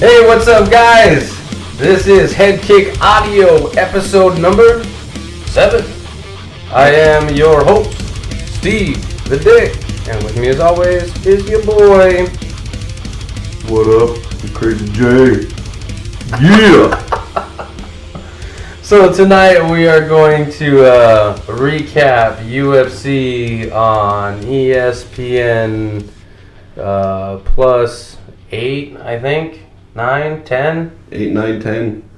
Hey, what's up, guys? This is HeadKick Audio, episode number 7. I am your host, Steve the Dick, and with me as always is your boy. What up, the Crazy J? Yeah! So tonight we are going to recap UFC on ESPN plus 8, I think. 9, 10? 8, 9, 10.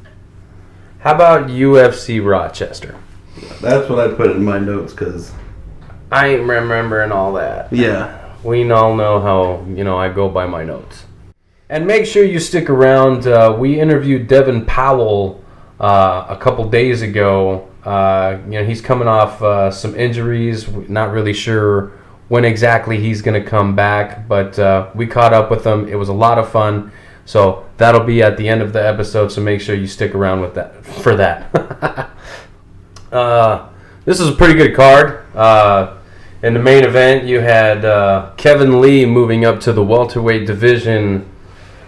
How about UFC Rochester? That's what I put in my notes, because... I ain't remembering all that. Yeah. We all know how, I go by my notes. And make sure you stick around. We interviewed Devin Powell a couple days ago. He's coming off some injuries. Not really sure when exactly he's going to come back, but we caught up with him. It was a lot of fun. So that'll be at the end of the episode, so make sure you stick around with that for that. This is a pretty good card. In the main event, you had Kevin Lee moving up to the welterweight division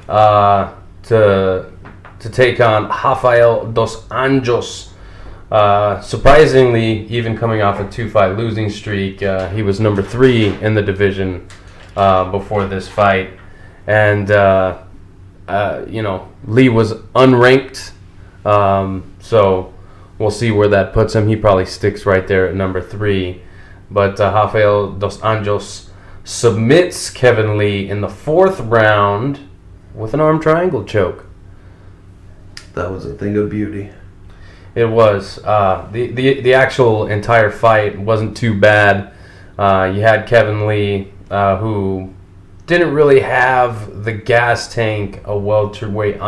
to take on Rafael dos Anjos. Surprisingly, even coming off a 2-fight losing streak, he was number 3 in the division before this fight. And Lee was unranked, so we'll see where that puts him. He probably sticks right there at number 3. But Rafael dos Anjos submits Kevin Lee in the 4th round with an arm triangle choke. That was a thing of beauty. It was. The actual entire fight wasn't too bad. You had Kevin Lee, who didn't really have the gas tank a welterweight,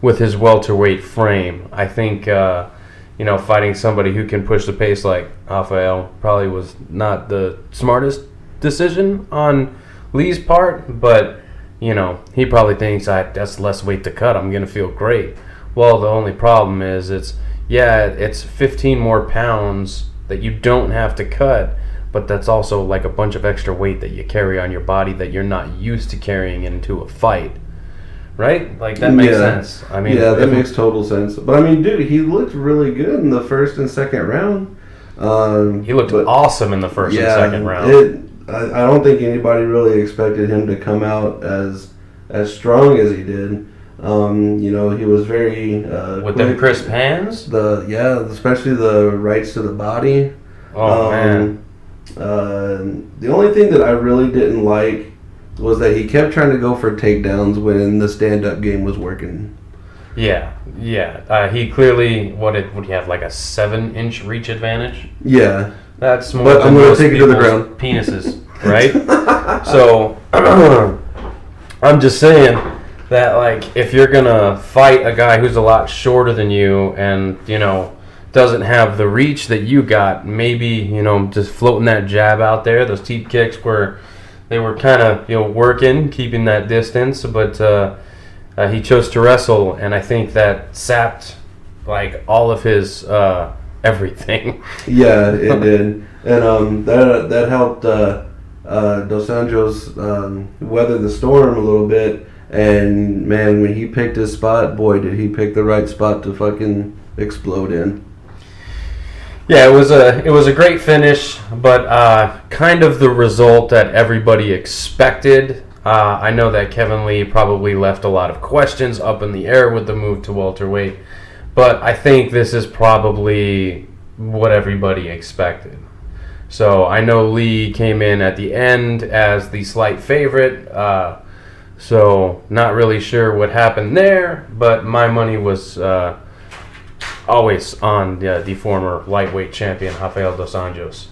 with his welterweight frame. I think, fighting somebody who can push the pace like Rafael probably was not the smartest decision on Lee's part, but, he probably thinks, that's less weight to cut. I'm going to feel great. Well, the only problem is it's 15 more pounds that you don't have to cut, but that's also like a bunch of extra weight that you carry on your body that you're not used to carrying into a fight. Right? Like, that makes sense. I mean, yeah, that makes total sense. But, I mean, dude, he looked really good in the first and second round. He looked awesome in the first and second round. I don't think anybody really expected him to come out as strong as he did. He was very with them crisp hands. Especially the rights to the body. Oh man. The only thing that I really didn't like was that he kept trying to go for takedowns when the stand-up game was working. Yeah. He clearly would he have like a 7-inch reach advantage? Yeah. That's more. But I'm going to take it to the ground. Penises, right? So I'm just saying that, like, if you're gonna fight a guy who's a lot shorter than you and doesn't have the reach that you got, maybe just floating that jab out there, those teep kicks where they were kind of working, keeping that distance, but he chose to wrestle, and I think that sapped like all of his everything. Yeah, it did, and that helped Dos Anjos weather the storm a little bit. And man, when he picked his spot, boy, did he pick the right spot to fucking explode in. Yeah, it was a great finish, but kind of the result that everybody expected. I know that Kevin Lee probably left a lot of questions up in the air with the move to welterweight, but I think this is probably what everybody expected. So I know Lee came in at the end as the slight favorite, so not really sure what happened there, but my money was always on the former lightweight champion, Rafael dos Anjos.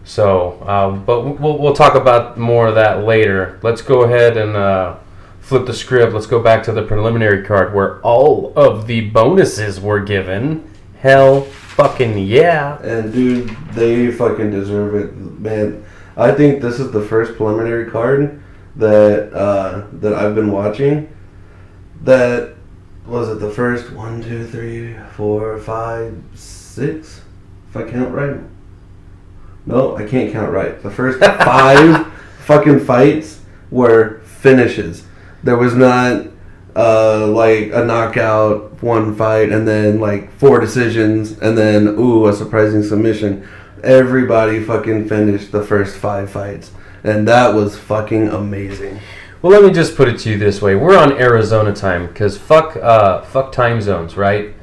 So, but we'll talk about more of that later. Let's go ahead and flip the script. Let's go back to the preliminary card where all of the bonuses were given. Hell fucking yeah. And dude, they fucking deserve it. Man, I think this is the first preliminary card that I've been watching that was it the first 1, 2, 3, 4, 5, 6, if I count right. No, I can't count right. The first 5 fucking fights were finishes. There was not like a knockout, one fight, and then like 4 decisions, and then a surprising submission. Everybody fucking finished the first 5 fights, and that was fucking amazing. Well, let me just put it to you this way: we're on Arizona time because fuck time zones, right?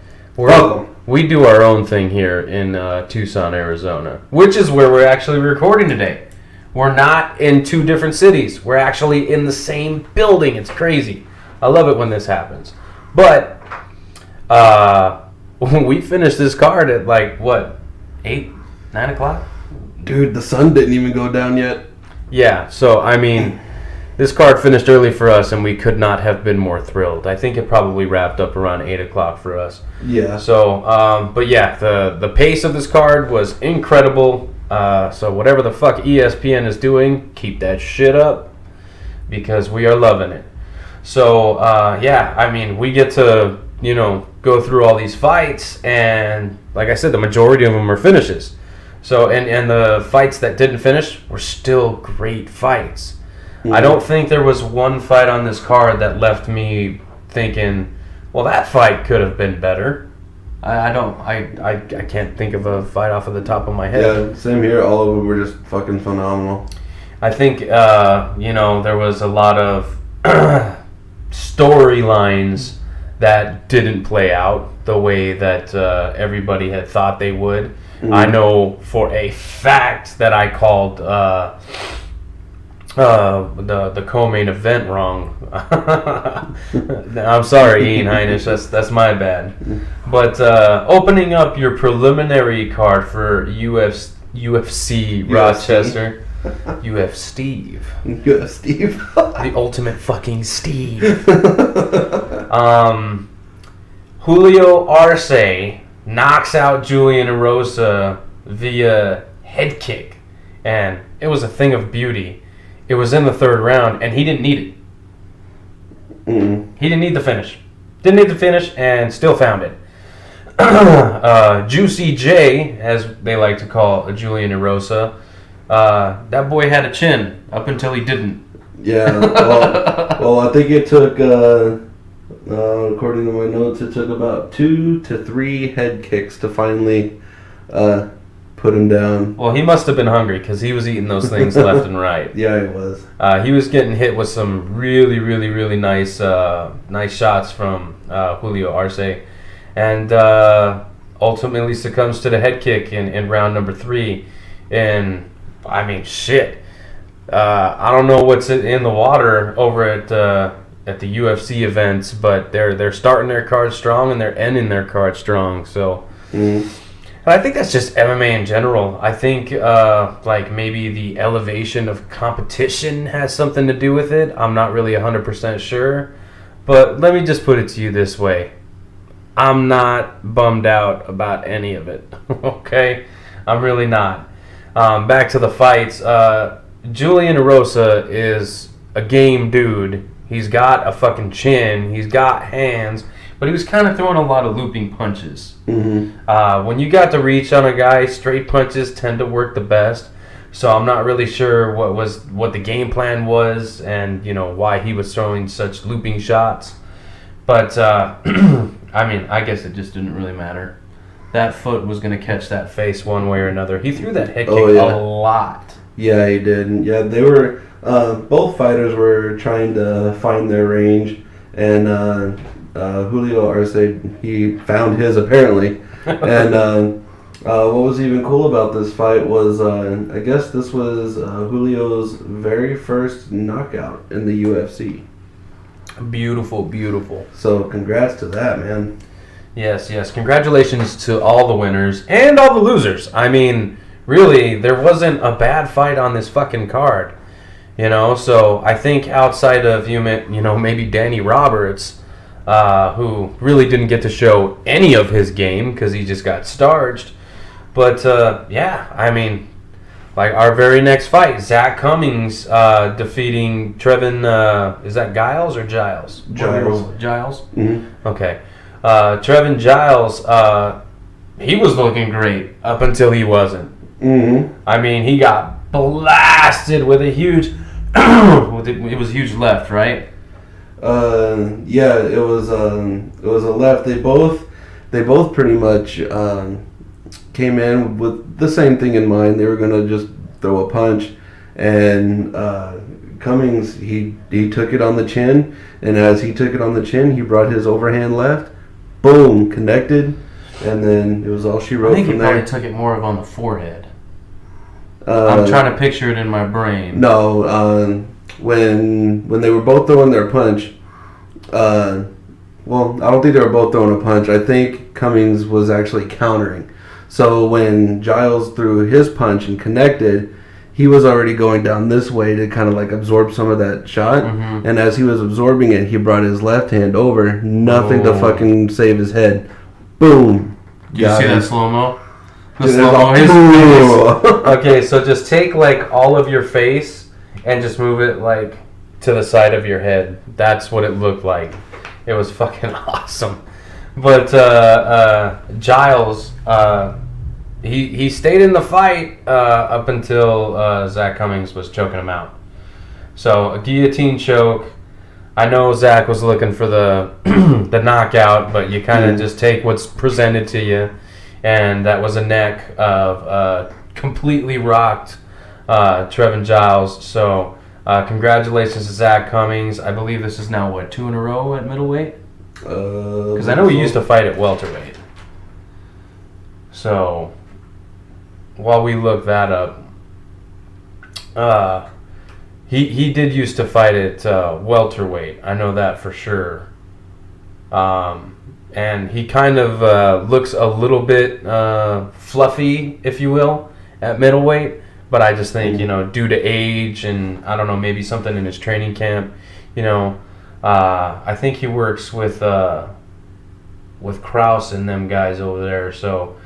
We do our own thing here in Tucson, Arizona, which is where we're actually recording today. We're not in 2 different cities. We're actually in the same building. It's crazy. I love it when this happens. But we finished this card at like, what, 8, 9 o'clock? Dude, the sun didn't even go down yet. Yeah, so, I mean, this card finished early for us, and we could not have been more thrilled. I think it probably wrapped up around 8 o'clock for us. Yeah. So, but yeah, the pace of this card was incredible. So whatever the fuck ESPN is doing, keep that shit up, because we are loving it. So, yeah, I mean, we get to, go through all these fights, and like I said, the majority of them are finishes. So, and the fights that didn't finish were still great fights. Mm-hmm. I don't think there was one fight on this card that left me thinking, well, that fight could have been better. I can't think of a fight off of the top of my head. Yeah, same here. All of them were just fucking phenomenal. I think, there was a lot of storylines that didn't play out the way that everybody had thought they would. Mm-hmm. I know for a fact that I called the co-main event wrong. I'm sorry, Ian Heinisch. That's my bad. But opening up your preliminary card for UFC Rochester. You have Steve. You have Steve. The ultimate fucking Steve. Julio Arce knocks out Julian Erosa via head kick. And it was a thing of beauty. It was in the 3rd round, and he didn't need it. Mm-mm. He didn't need the finish. Didn't need the finish, and still found it. Juicy J, as they like to call Julian Erosa, that boy had a chin up until he didn't. Yeah, well, I think it took, according to my notes, it took about 2 to 3 head kicks to finally put him down. Well, he must have been hungry because he was eating those things left and right. Yeah, he was. He was getting hit with some really, really, really nice shots from Julio Arce, and ultimately succumbs to the head kick in round number 3. And I mean, shit. I don't know what's in the water over at the UFC events, but they're starting their card strong and they're ending their card strong. So. Mm. I think that's just MMA in general. I think like maybe the elevation of competition has something to do with it. I'm not really 100% sure. But let me just put it to you this way. I'm not bummed out about any of it. Okay? I'm really not. Back to the fights. Julian Erosa is a game dude. He's got a fucking chin. He's got hands. But he was kind of throwing a lot of looping punches. Mm-hmm. When you got to reach on a guy, straight punches tend to work the best. So I'm not really sure what the game plan was, and why he was throwing such looping shots. But I mean, I guess it just didn't really matter. That foot was going to catch that face one way or another. He threw that head kick a lot. Yeah, he did. Yeah, they were. Both fighters were trying to find their range, and. Julio Arce, he found his apparently, and what was even cool about this fight was I guess this was Julio's very first knockout in the UFC. Beautiful, beautiful. So congrats to that, man. Yes, congratulations to all the winners and all the losers. I mean, really, there wasn't a bad fight on this fucking card, so I think outside of maybe Danny Roberts, who really didn't get to show any of his game because he just got starched. But, yeah, I mean, like our very next fight, Zach Cummings defeating Trevin, is that Giles or Giles? Giles? Mm-hmm. Okay. Trevin Giles, he was looking great up until he wasn't. Mm-hmm. I mean, he got blasted with a huge, it was huge left, right? Yeah, it was a left. They both pretty much came in with the same thing in mind. They were gonna just throw a punch, and Cummings he took it on the chin, and as he took it on the chin, he brought his overhand left, boom, connected, and then it was all she wrote. I think from he there. probably took it more of on the forehead. I'm trying to picture it in my brain. No, when they were both throwing their punch, well, I don't think they were both throwing a punch. I think Cummings was actually countering. So when Giles threw his punch and connected, he was already going down this way to kind of like absorb some of that shot. Mm-hmm. And as he was absorbing it, he brought his left hand over, nothing to fucking save his head. Boom. Do you see that slow-mo? Dude, Slow-mo, his ooh. face. Okay, so just take like all of your face and just move it like to the side of your head. That's what it looked like. It was fucking awesome. But Giles, he stayed in the fight up until Zach Cummings was choking him out. So a guillotine choke. I know Zach was looking for the the knockout, but you kind of just take what's presented to you, and that was a neck of completely rocked Trevin Giles. So congratulations to Zach Cummings. I believe this is now, 2 in a row at middleweight? Because I know he used to fight at welterweight. So while we look that up, he did used to fight at welterweight. I know that for sure. And he kind of looks a little bit fluffy, if you will, at middleweight. But I just think, due to age and, I don't know, maybe something in his training camp, I think he works with Krause and them guys over there. So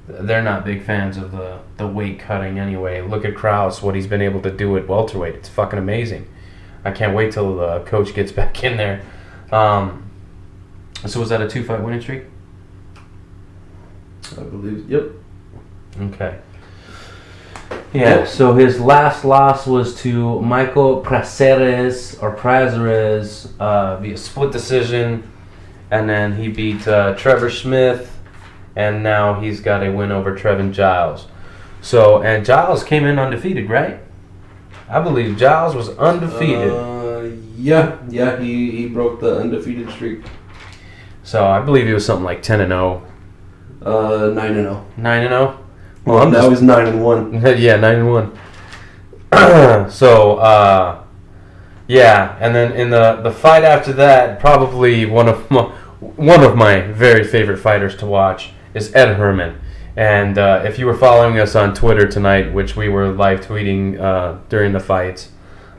they're not big fans of the weight cutting anyway. Look at Krause, what he's been able to do at welterweight. It's fucking amazing. I can't wait till the coach gets back in there. So was that a 2-fight winning streak? I believe, yep. Okay. Yeah, so his last loss was to Michael Prazeres via split decision, and then he beat Trevor Smith, and now he's got a win over Trevin Giles. So, and Giles came in undefeated, right? I believe Giles was undefeated. Yeah, he broke the undefeated streak. So I believe he was something like 10-0. 9-0. 9-0? Well, now he's 9-1. Yeah, 9-1. So, yeah, and then in the fight after that, probably one of my very favorite fighters to watch is Ed Herman. And if you were following us on Twitter tonight, which we were live tweeting during the fights,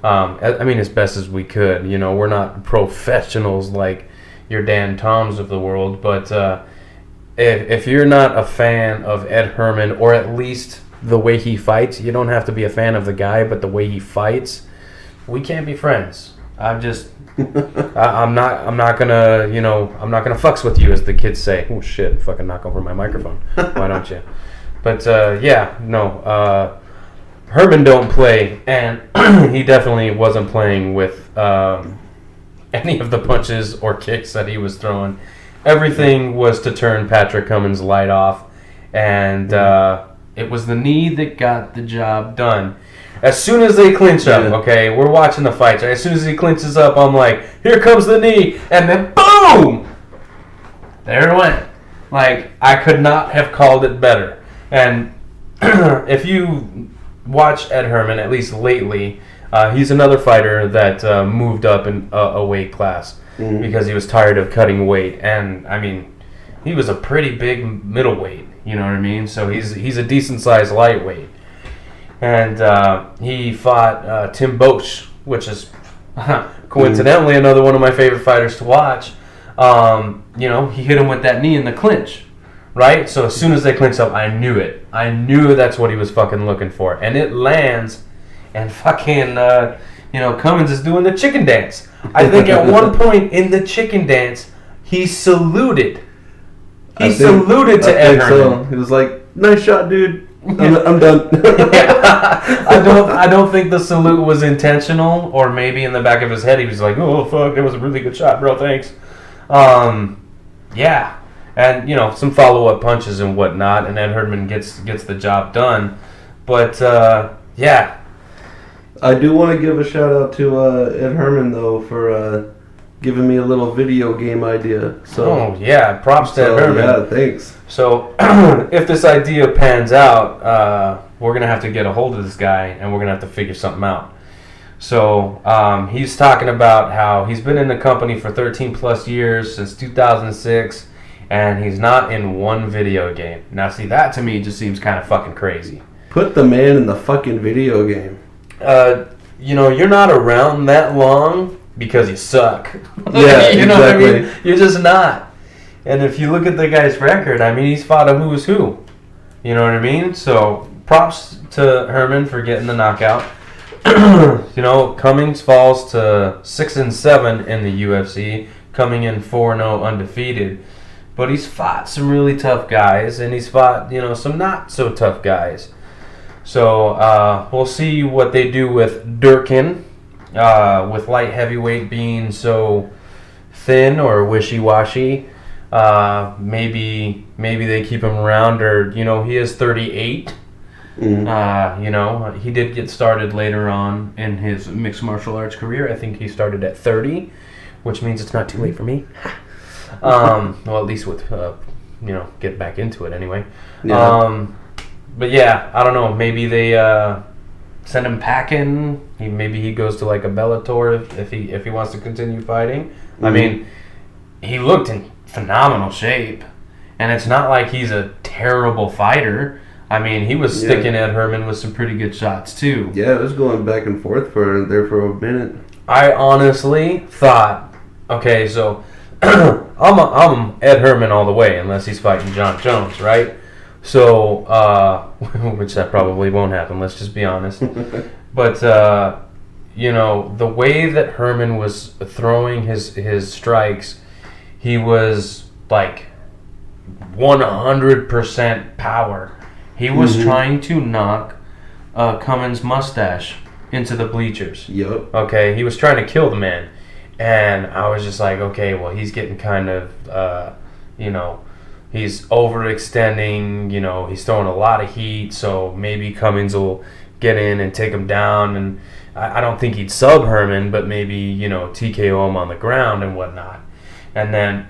I mean, as best as we could. We're not professionals like your Dan Toms of the world, but if you're not a fan of Ed Herman, or at least the way he fights, you don't have to be a fan of the guy, but the way he fights, we can't be friends. I'm not gonna, I'm not gonna fucks with you, as the kids say. Oh shit! Fucking knock over my microphone. Why don't you? But Herman don't play, and he definitely wasn't playing with any of the punches or kicks that he was throwing. Everything was to turn Patrick Cummins' light off, and it was the knee that got the job done. As soon as they clinch up, okay, we're watching the fight. As soon as he clinches up, I'm like, here comes the knee, and then boom! There it went. Like, I could not have called it better. And if you watch Ed Herman, at least lately, he's another fighter that moved up in a weight class. Because he was tired of cutting weight, and I mean, he was a pretty big middleweight. You know what I mean? So he's a decent sized lightweight, and he fought Tim Boesch, which is coincidentally another one of my favorite fighters to watch. He hit him with that knee in the clinch, right? So as soon as they clinched up, I knew it. I knew that's what he was fucking looking for, and it lands, and fucking Cummins is doing the chicken dance. I think at one point in the chicken dance, he saluted He saluted to Ed Herman. So. He was like, "Nice shot, dude. I'm done." I don't think the salute was intentional, or maybe in the back of his head he was like, "Oh fuck, that was a really good shot, bro. Thanks." Yeah, and some follow-up punches and whatnot, and Ed Herman gets the job done. But yeah, I do want to give a shout out to Ed Herman though for giving me a little video game idea. So props to Ed Herman. Yeah, thanks. So if this idea pans out, we're gonna have to get a hold of this guy, and we're gonna have to figure something out. So he's talking about how he's been in the company for 13 plus years, since 2006, and he's not in one video game. Now, see, that to me just seems kind of fucking crazy. Put the man in the fucking video game. You're not around that long because you suck. Yeah, you know exactly. what I mean? You're just not. And if you look at the guy's record, I mean, he's fought a who's who. You know what I mean? So props to Herman for getting the knockout. Cummings falls to 6-7 in the UFC, coming in 4-0 undefeated. But he's fought some really tough guys, and he's fought, some not so tough guys. So we'll see what they do with Durkin, with light heavyweight being so thin or wishy-washy. Maybe they keep him around, or he is 38. He did get started later on in his mixed martial arts career. I think he started at 30, which means it's not too late for me. Well, at least with get back into it anyway. Yeah. But yeah, I don't know. Maybe they send him packing. Maybe he goes to like a Bellator if he wants to continue fighting. Mm-hmm. I mean, he looked in phenomenal shape, and it's not like he's a terrible fighter. I mean, he was sticking Ed Herman with some pretty good shots too. Yeah, it was going back and forth for a minute. I honestly thought, okay, so I'm Ed Herman all the way, unless he's fighting John Jones, right? So, which that probably won't happen. Let's just be honest. But the way that Herman was throwing his strikes, he was like 100% power. He was trying to knock Cummins' mustache into the bleachers. Yep. Okay, he was trying to kill the man. And I was just like, okay, well, he's getting kind of, he's overextending, he's throwing a lot of heat, so maybe Cummins will get in and take him down. And I don't think he'd sub Herman, but maybe, TKO him on the ground and whatnot. And then,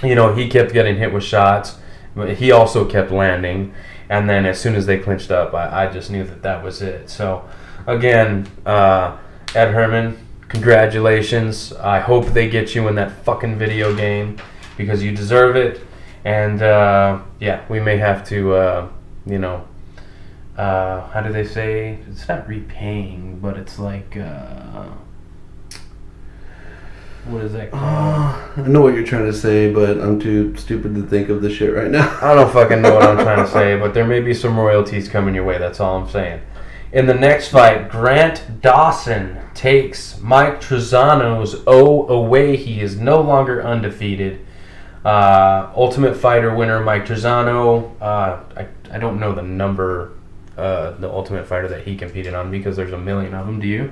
he kept getting hit with shots. But he also kept landing, and then as soon as they clinched up, I just knew that was it. So, again, Ed Herman, congratulations. I hope they get you in that fucking video game, because you deserve it. And, we may have to, how do they say? It's not repaying, but it's like... what is that called? I know what you're trying to say, but I'm too stupid to think of the shit right now. I don't fucking know what I'm trying to say, but there may be some royalties coming your way. That's all I'm saying. In the next fight, Grant Dawson takes Mike Trezano's O away. He is no longer undefeated. Ultimate Fighter winner Mike Trezano. I don't know the number, the Ultimate Fighter that he competed on, because there's a million of them. Do you?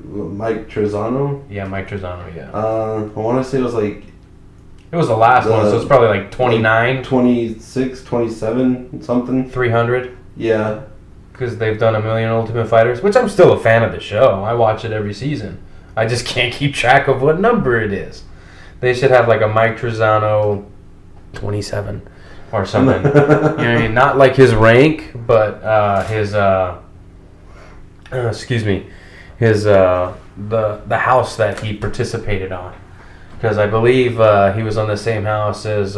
Mike Trezano? Yeah, Mike Trezano, yeah. I want to say it was like... It was the last one, so it's probably like 29? 26, 27, something. 300? Yeah. Because they've done a million Ultimate Fighters, which I'm still a fan of the show. I watch it every season. I just can't keep track of what number it is. They should have like a Mike Trezano 27 or something. You know what I mean? Not like his rank, but his... his the house that he participated on, because I believe he was on the same house as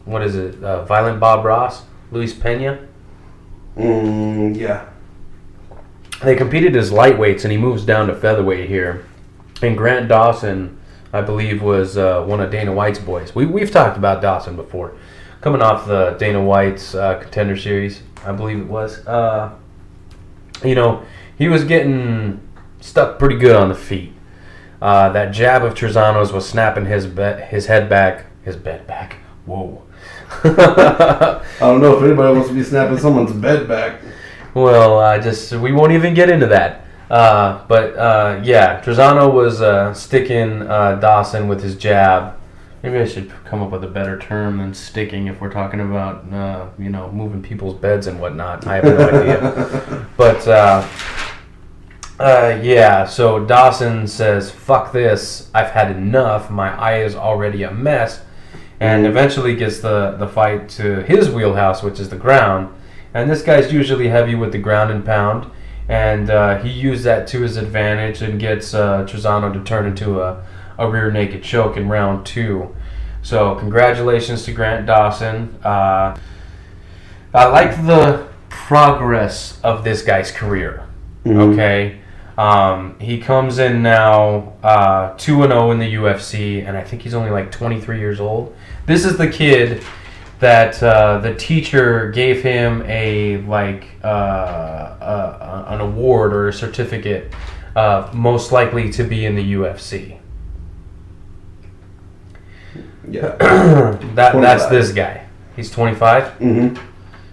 Violent Bob Ross, Luis Pena. Yeah. They competed as lightweights, and he moves down to featherweight here. And Grant Dawson, I believe, was one of Dana White's boys. We've talked about Dawson before, coming off the Dana White's Contender Series, I believe it was. He was getting stuck pretty good on the feet. That jab of Trezano's was snapping his head back. His bed back. Whoa. I don't know if anybody wants to be snapping someone's bed back. Well, we won't even get into that. Yeah, Trezano was sticking Dawson with his jab. Maybe I should come up with a better term than sticking if we're talking about, moving people's beds and whatnot. I have no idea. But, so Dawson says, fuck this. I've had enough. My eye is already a mess. And eventually gets the fight to his wheelhouse, which is the ground. And this guy's usually heavy with the ground and pound. And he used that to his advantage and gets Trezano to turn into a rear naked choke in round 2. So congratulations to Grant Dawson. I like the progress of this guy's career. Okay, he comes in now 2-0 in the UFC, and I think he's only like 23 years old. This is the kid that the teacher gave him an award or a certificate, most likely to be in the UFC. Yeah, that's this guy. He's 25. Mm-hmm.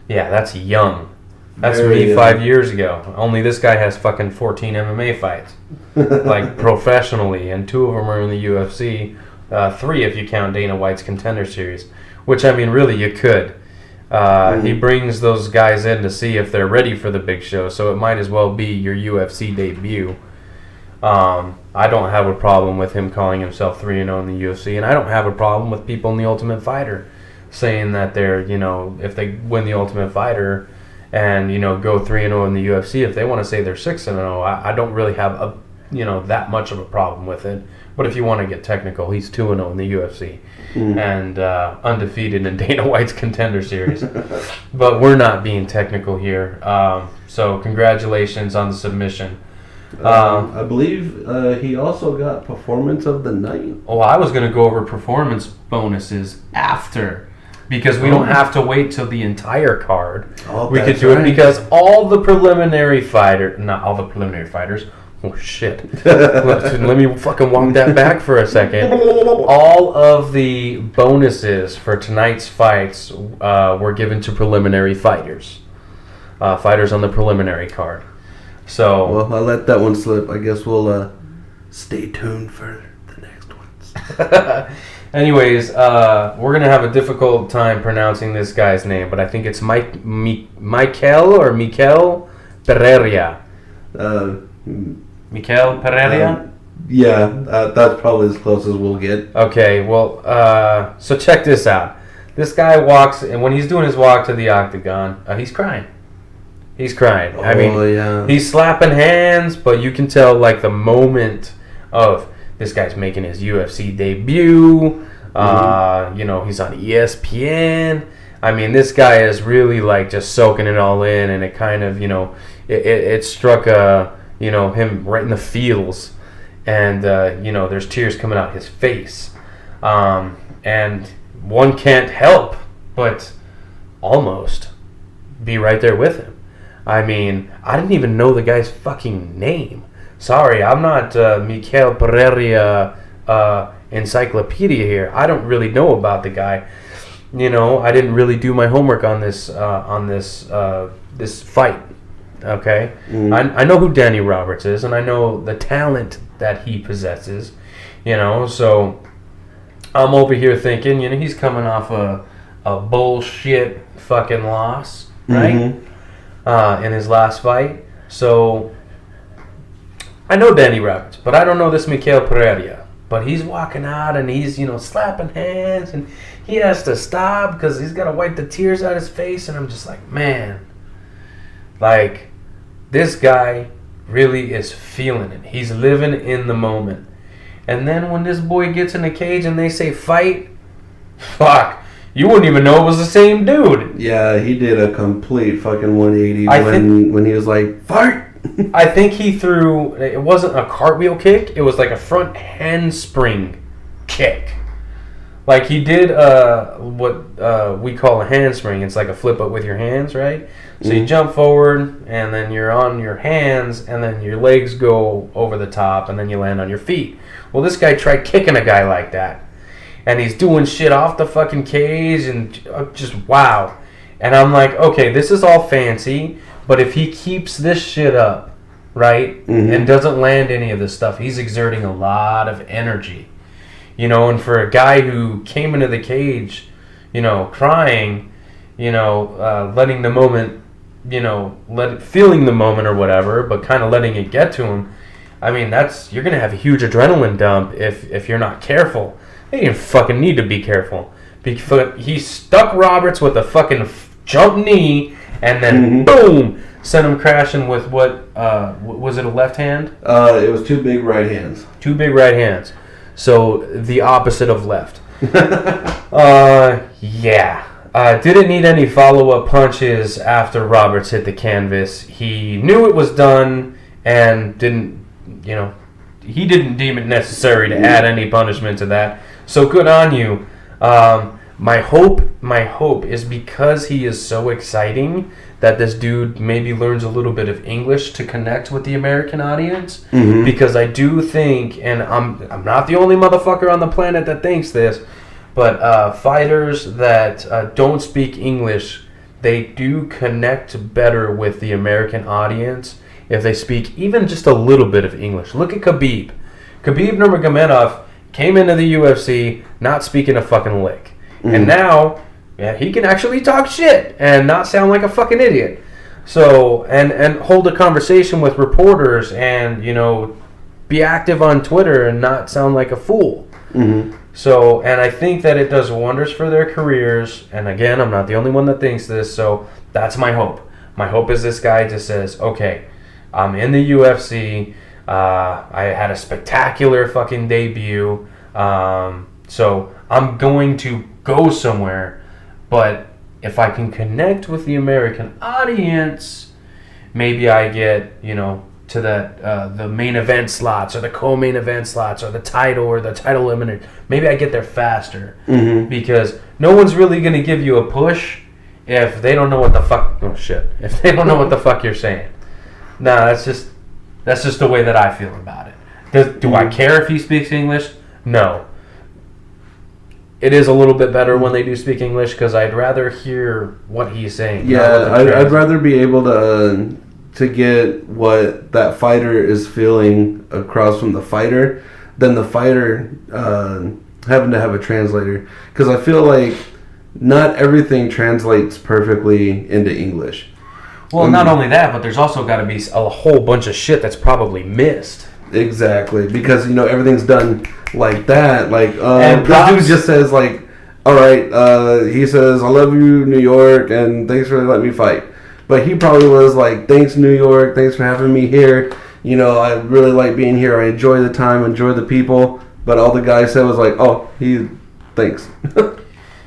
Yeah, that's young. That's Very me 5 years ago. Only this guy has fucking 14 MMA fights, like professionally, and 2 of them are in the UFC. 3 if you count Dana White's Contender Series, which I mean, really, you could. He brings those guys in to see if they're ready for the big show, so it might as well be your UFC debut. I don't have a problem with him calling himself 3-0 in the UFC, and I don't have a problem with people in the Ultimate Fighter saying that they're, if they win the Ultimate Fighter and, go 3-0 in the UFC, if they want to say they're 6-0, I don't really have that much of a problem with it. But if you want to get technical, he's 2-0 in the UFC and undefeated in Dana White's Contender Series. But we're not being technical here. So congratulations on the submission. I believe he also got Performance of the Night. Oh, I was going to go over performance bonuses after, because we don't have to wait till the entire card. We could do it because not all the preliminary fighters. Oh, shit. Let me fucking walk that back for a second. All of the bonuses for tonight's fights were given to preliminary fighters. Fighters on the preliminary card. So, well, I'll let that one slip. I guess we'll stay tuned for the next ones. Anyways, we're going to have a difficult time pronouncing this guy's name, but I think it's Mikel Pereira. Mikel Pereira? Yeah, that's probably as close as we'll get. Okay, well, so check this out. This guy walks, and when he's doing his walk to the octagon, he's crying. He's crying. I mean, he's slapping hands, but you can tell, like, the moment of this guy's making his UFC debut. He's on ESPN. I mean, this guy is really, like, just soaking it all in, and it kind of, it struck, him right in the feels. And, there's tears coming out his face. And one can't help but almost be right there with him. I mean, I didn't even know the guy's fucking name. Sorry, I'm not Mikel Pereira encyclopedia here. I don't really know about the guy. I didn't really do my homework on this this fight. Okay, I know who Danny Roberts is, and I know the talent that he possesses. So I'm over here thinking, he's coming off a bullshit fucking loss, right? In his last fight. So I know Danny Roberts, but I don't know this Mikel Pereira. But he's walking out and he's, slapping hands, and he has to stop because he's got to wipe the tears out of his face. And I'm just like, man, like, this guy really is feeling it. He's living in the moment. And then when this boy gets in the cage and they say fight, fuck, you wouldn't even know it was the same dude. Yeah, he did a complete fucking 180 when he was like, fight! I think he threw, it wasn't a cartwheel kick, it was like a front handspring kick. Like he did what we call a handspring. It's like a flip up with your hands, right? So you jump forward, and then you're on your hands, and then your legs go over the top, and then you land on your feet. Well, this guy tried kicking a guy like that, and he's doing shit off the fucking cage, and just wow. And I'm like, okay, this is all fancy, but if he keeps this shit up, right, and doesn't land any of this stuff, he's exerting a lot of energy. You know, and for a guy who came into the cage, you know, crying, you know, letting the moment, you know, feeling the moment or whatever, but kind of letting it get to him, I mean, you're going to have a huge adrenaline dump if you're not careful. You didn't fucking need to be careful. He stuck Roberts with a fucking jump knee, and then boom, sent him crashing with what, was it a left hand? It was two big right hands. Two big right hands. So the opposite of left. Yeah. Didn't need any follow-up punches after Roberts hit the canvas. He knew it was done and he didn't deem it necessary to add any punishment to that. So good on you. My hope is because he is so exciting that this dude maybe learns a little bit of English to connect with the American audience. Because I do think, and I'm not the only motherfucker on the planet that thinks this, but fighters that don't speak English, they do connect better with the American audience if they speak even just a little bit of English. Look at Khabib. Khabib Nurmagomedov came into the UFC not speaking a fucking lick. And now, yeah, he can actually talk shit and not sound like a fucking idiot. So, and hold a conversation with reporters and, you know, be active on Twitter and not sound like a fool. So, and I think that it does wonders for their careers. And again, I'm not the only one that thinks this, so that's my hope. My hope is this guy just says, okay, I'm in the UFC. I had a spectacular fucking debut. So I'm going to go somewhere, but if I can connect with the American audience, maybe I get, you know, to that the main event slots or the co-main event slots or the title eliminator. Maybe I get there faster because no one's really going to give you a push if they don't know what the fuck. Oh shit! If they don't know what the fuck you're saying. Nah, that's just the way that I feel about it. Do I care if he speaks English? No. It is a little bit better when they do speak English because I'd rather hear what he's saying. Yeah, I'd rather be able to get what that fighter is feeling across from the fighter than the fighter having to have a translator. Because I feel like not everything translates perfectly into English. Well, not only that, but there's also got to be a whole bunch of shit that's probably missed. Exactly, because, you know, everything's done like that. Like, and this dude just says, like, all right, he says, I love you, New York, and thanks for letting me fight. But he probably was like, thanks, New York, thanks for having me here. You know, I really like being here. I enjoy the time, enjoy the people. But all the guy said was like, oh, thanks.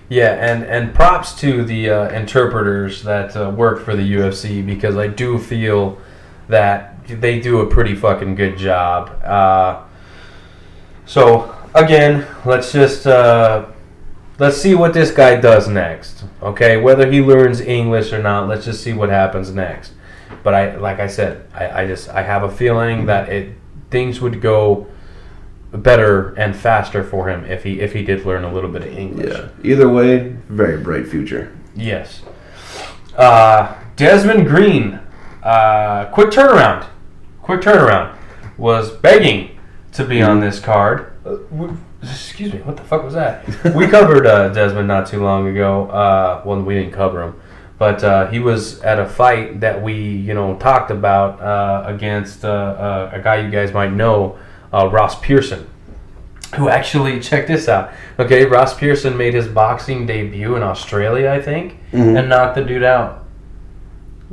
Yeah, and props to the interpreters that work for the UFC because I do feel that they do a pretty fucking good job. So again, let's see what this guy does next. Okay, whether he learns English or not, let's just see what happens next. But I have a feeling that things would go better and faster for him if he did learn a little bit of English. Yeah. Either way, very bright future. Yes. Desmond Green, quick turnaround, was begging to be on this card. Excuse me, what the fuck was that? We covered Desmond not too long ago. Well, we didn't cover him, but he was at a fight that we, talked about against a guy you guys might know, Ross Pearson, who actually, check this out. Okay, Ross Pearson made his boxing debut in Australia, I think, and knocked the dude out.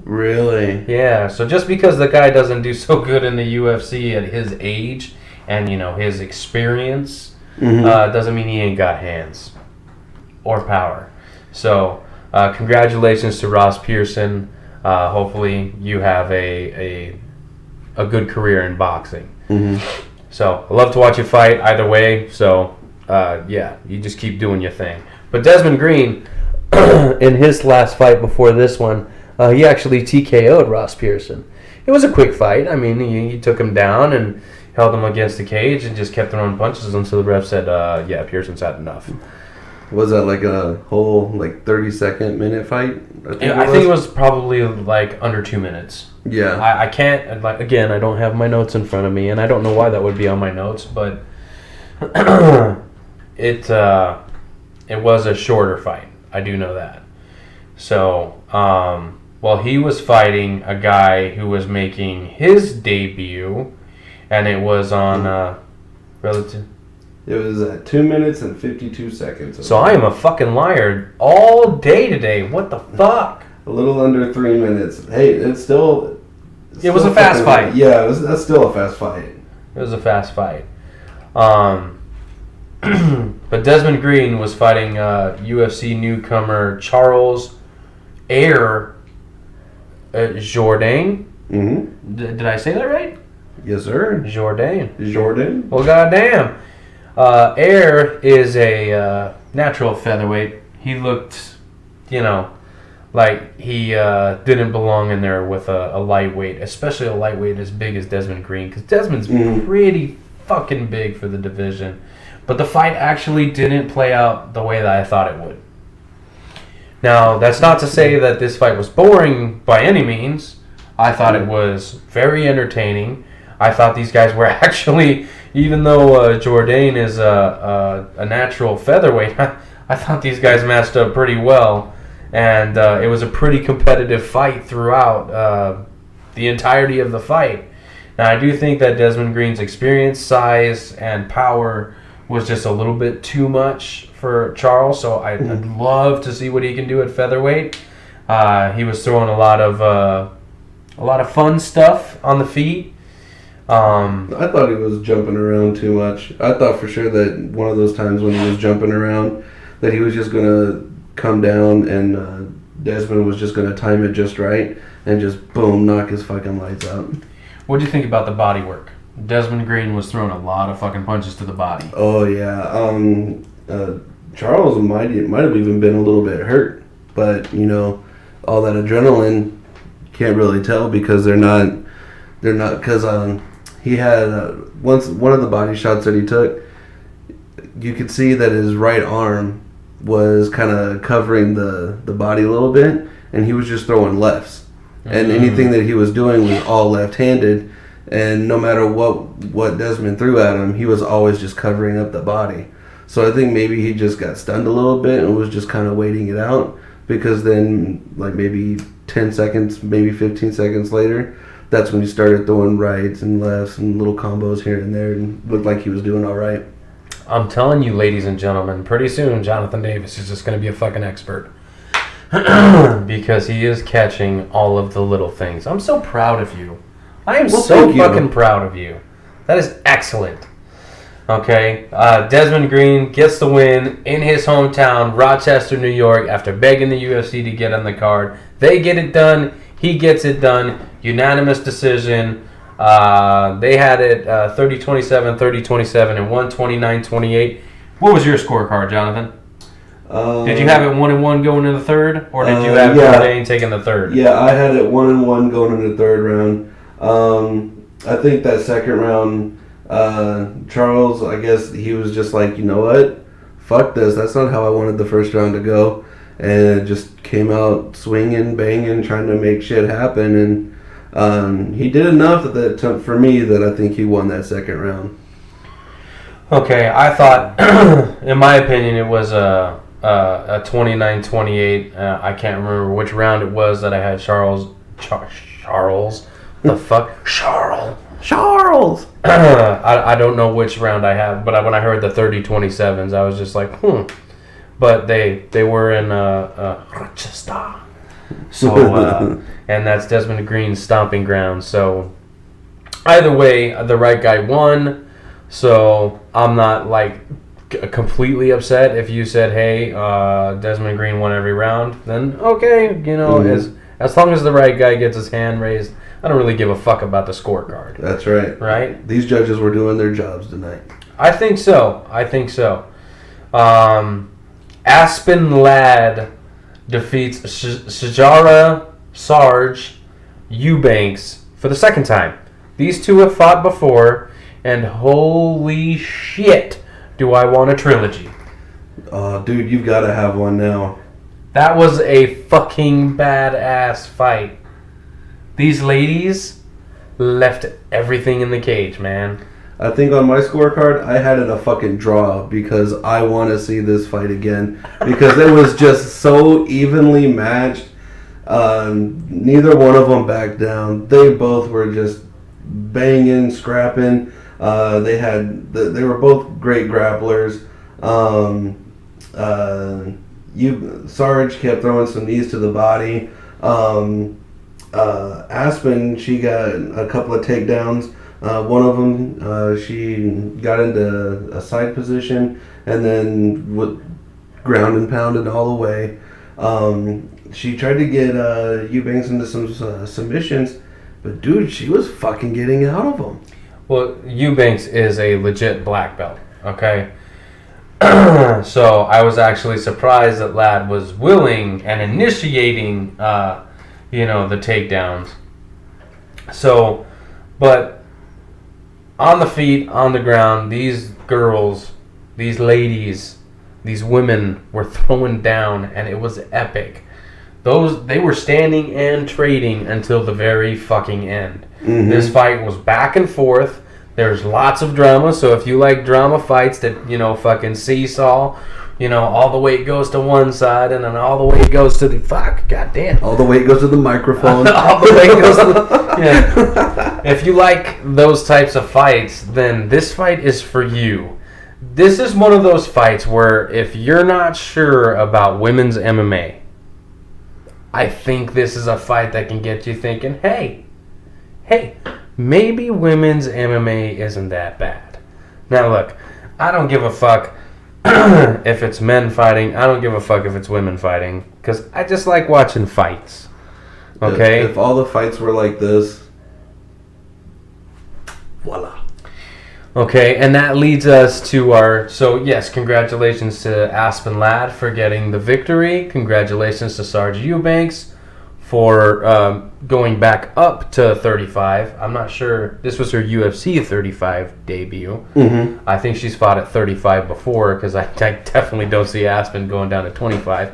Really? Yeah, so just because the guy doesn't do so good in the UFC at his age and, his experience, doesn't mean he ain't got hands or power. So, congratulations to Ross Pearson. Hopefully you have a good career in boxing. So, I love to watch you fight either way, so you just keep doing your thing. But Desmond Green, in his last fight before this one, he actually TKO'd Ross Pearson. It was a quick fight. I mean, he took him down and held him against the cage and just kept throwing punches until the ref said, Pearson's had enough. Was that like a whole 30-second minute fight? I think it was probably like under 2 minutes. Yeah. I can't, again, I don't have my notes in front of me, and I don't know why that would be on my notes, but it was a shorter fight. I do know that. So, he was fighting a guy who was making his debut, and it was on relative. It was at 2 minutes and 52 seconds. So I am a fucking liar all day today. What the fuck? A little under 3 minutes. Hey, it's still. It was a fast fight. Yeah, that's still a fast fight. It was a fast fight. But Desmond Green was fighting UFC newcomer Charles Air Jourdain. Mm-hmm. Did I say that right? Yes, sir. Jourdain. Well, goddamn. Air is a natural featherweight. He looked, like he didn't belong in there with a lightweight, especially a lightweight as big as Desmond Green, because Desmond's pretty fucking big for the division. But the fight actually didn't play out the way that I thought it would. Now, that's not to say that this fight was boring by any means. I thought it was very entertaining. I thought these guys were actually, even though Jourdain is a natural featherweight, I thought these guys matched up pretty well. And it was a pretty competitive fight throughout the entirety of the fight. Now, I do think that Desmond Green's experience, size, and power was just a little bit too much for Charles, so I'd love to see what he can do at featherweight. He was throwing a lot of fun stuff on the feet. I thought he was jumping around too much. I thought for sure that one of those times when he was jumping around that he was just going to come down and Desmond was just going to time it just right and just boom, knock his fucking lights out. What do you think about the body work? Desmond Green was throwing a lot of fucking punches to the body. Oh yeah, Charles might have even been a little bit hurt, but all that adrenaline, can't really tell because they're not because he had one of the body shots that he took, you could see that his right arm was kind of covering the body a little bit, and he was just throwing lefts, and anything that he was doing was all left-handed. And no matter what Desmond threw at him, he was always just covering up the body. So I think maybe he just got stunned a little bit and was just kind of waiting it out. Because then, like maybe 10 seconds, maybe 15 seconds later, that's when he started throwing rights and lefts and little combos here and there and looked like he was doing all right. I'm telling you, ladies and gentlemen, pretty soon Jonathan Davis is just going to be a fucking expert. Because he is catching all of the little things. I'm so proud of you. I am so fucking proud of you. That is excellent. Okay, Desmond Green gets the win in his hometown, Rochester, New York, after begging the UFC to get on the card. They get it done. He gets it done. Unanimous decision. They had it 30-27, 30-27, and 129-28. What was your scorecard, Jonathan? Did you have it 1-1 going into the third, or did you have Jourdain taking the third? Yeah, I had it 1-1 going into the third round. I think that second round, Charles, I guess he was just like, you know what? Fuck this. That's not how I wanted the first round to go. And it just came out swinging, banging, trying to make shit happen. And he did enough for me that I think he won that second round. Okay, I thought, in my opinion, it was a 29-28. I can't remember which round it was that I had Charles. The fuck? Charles! I don't know which round I have, but when I heard the 30-27s, I was just like, But they were in Rochester. So, and that's Desmond Green's stomping ground. So, either way, the right guy won. So, I'm not, completely upset if you said, hey, Desmond Green won every round. Then, okay, as long as the right guy gets his hand raised, I don't really give a fuck about the scorecard. That's right. Right? These judges were doing their jobs tonight. I think so. Aspen Ladd defeats Shajara Sarge Eubanks for the second time. These two have fought before, and holy shit, do I want a trilogy. Dude, you've got to have one now. That was a fucking badass fight. These ladies left everything in the cage, man. I think on my scorecard, I had it a fucking draw because I want to see this fight again. Because it was just so evenly matched. Neither one of them backed down. They both were just banging, scrapping. They were both great grapplers. Sarge kept throwing some knees to the body. Aspen, she got a couple of takedowns. One of them, she got into a side position and then ground and pounded all the way. She tried to get Eubanks into some submissions, but dude, she was fucking getting out of them. Well, Eubanks is a legit black belt, okay? So I was actually surprised that Ladd was willing and initiating, the takedowns. So, but on the feet, on the ground, these girls, these ladies, these women were throwing down, and it was epic. They were standing and trading until the very fucking end. Mm-hmm. This fight was back and forth. There's lots of drama, so if you like drama fights that, fucking seesaw, all the way it goes to one side and then all the way it goes to the, goddamn. All the way it goes to the microphone. All the way it goes to the, yeah. If you like those types of fights, then this fight is for you. This is one of those fights where if you're not sure about women's MMA, I think this is a fight that can get you thinking, hey, maybe women's MMA isn't that bad. Now look, I don't give a fuck if it's men fighting. I don't give a fuck if it's women fighting. Because I just like watching fights. Okay? If all the fights were like this, voila. Okay, and that leads us to our... So, yes, congratulations to Aspen Ladd for getting the victory. Congratulations to Sarge Eubanks for going back up to 35. I'm not sure. This was her UFC 35 debut. Mm-hmm. I think she's fought at 35 before because I definitely don't see Aspen going down to 25.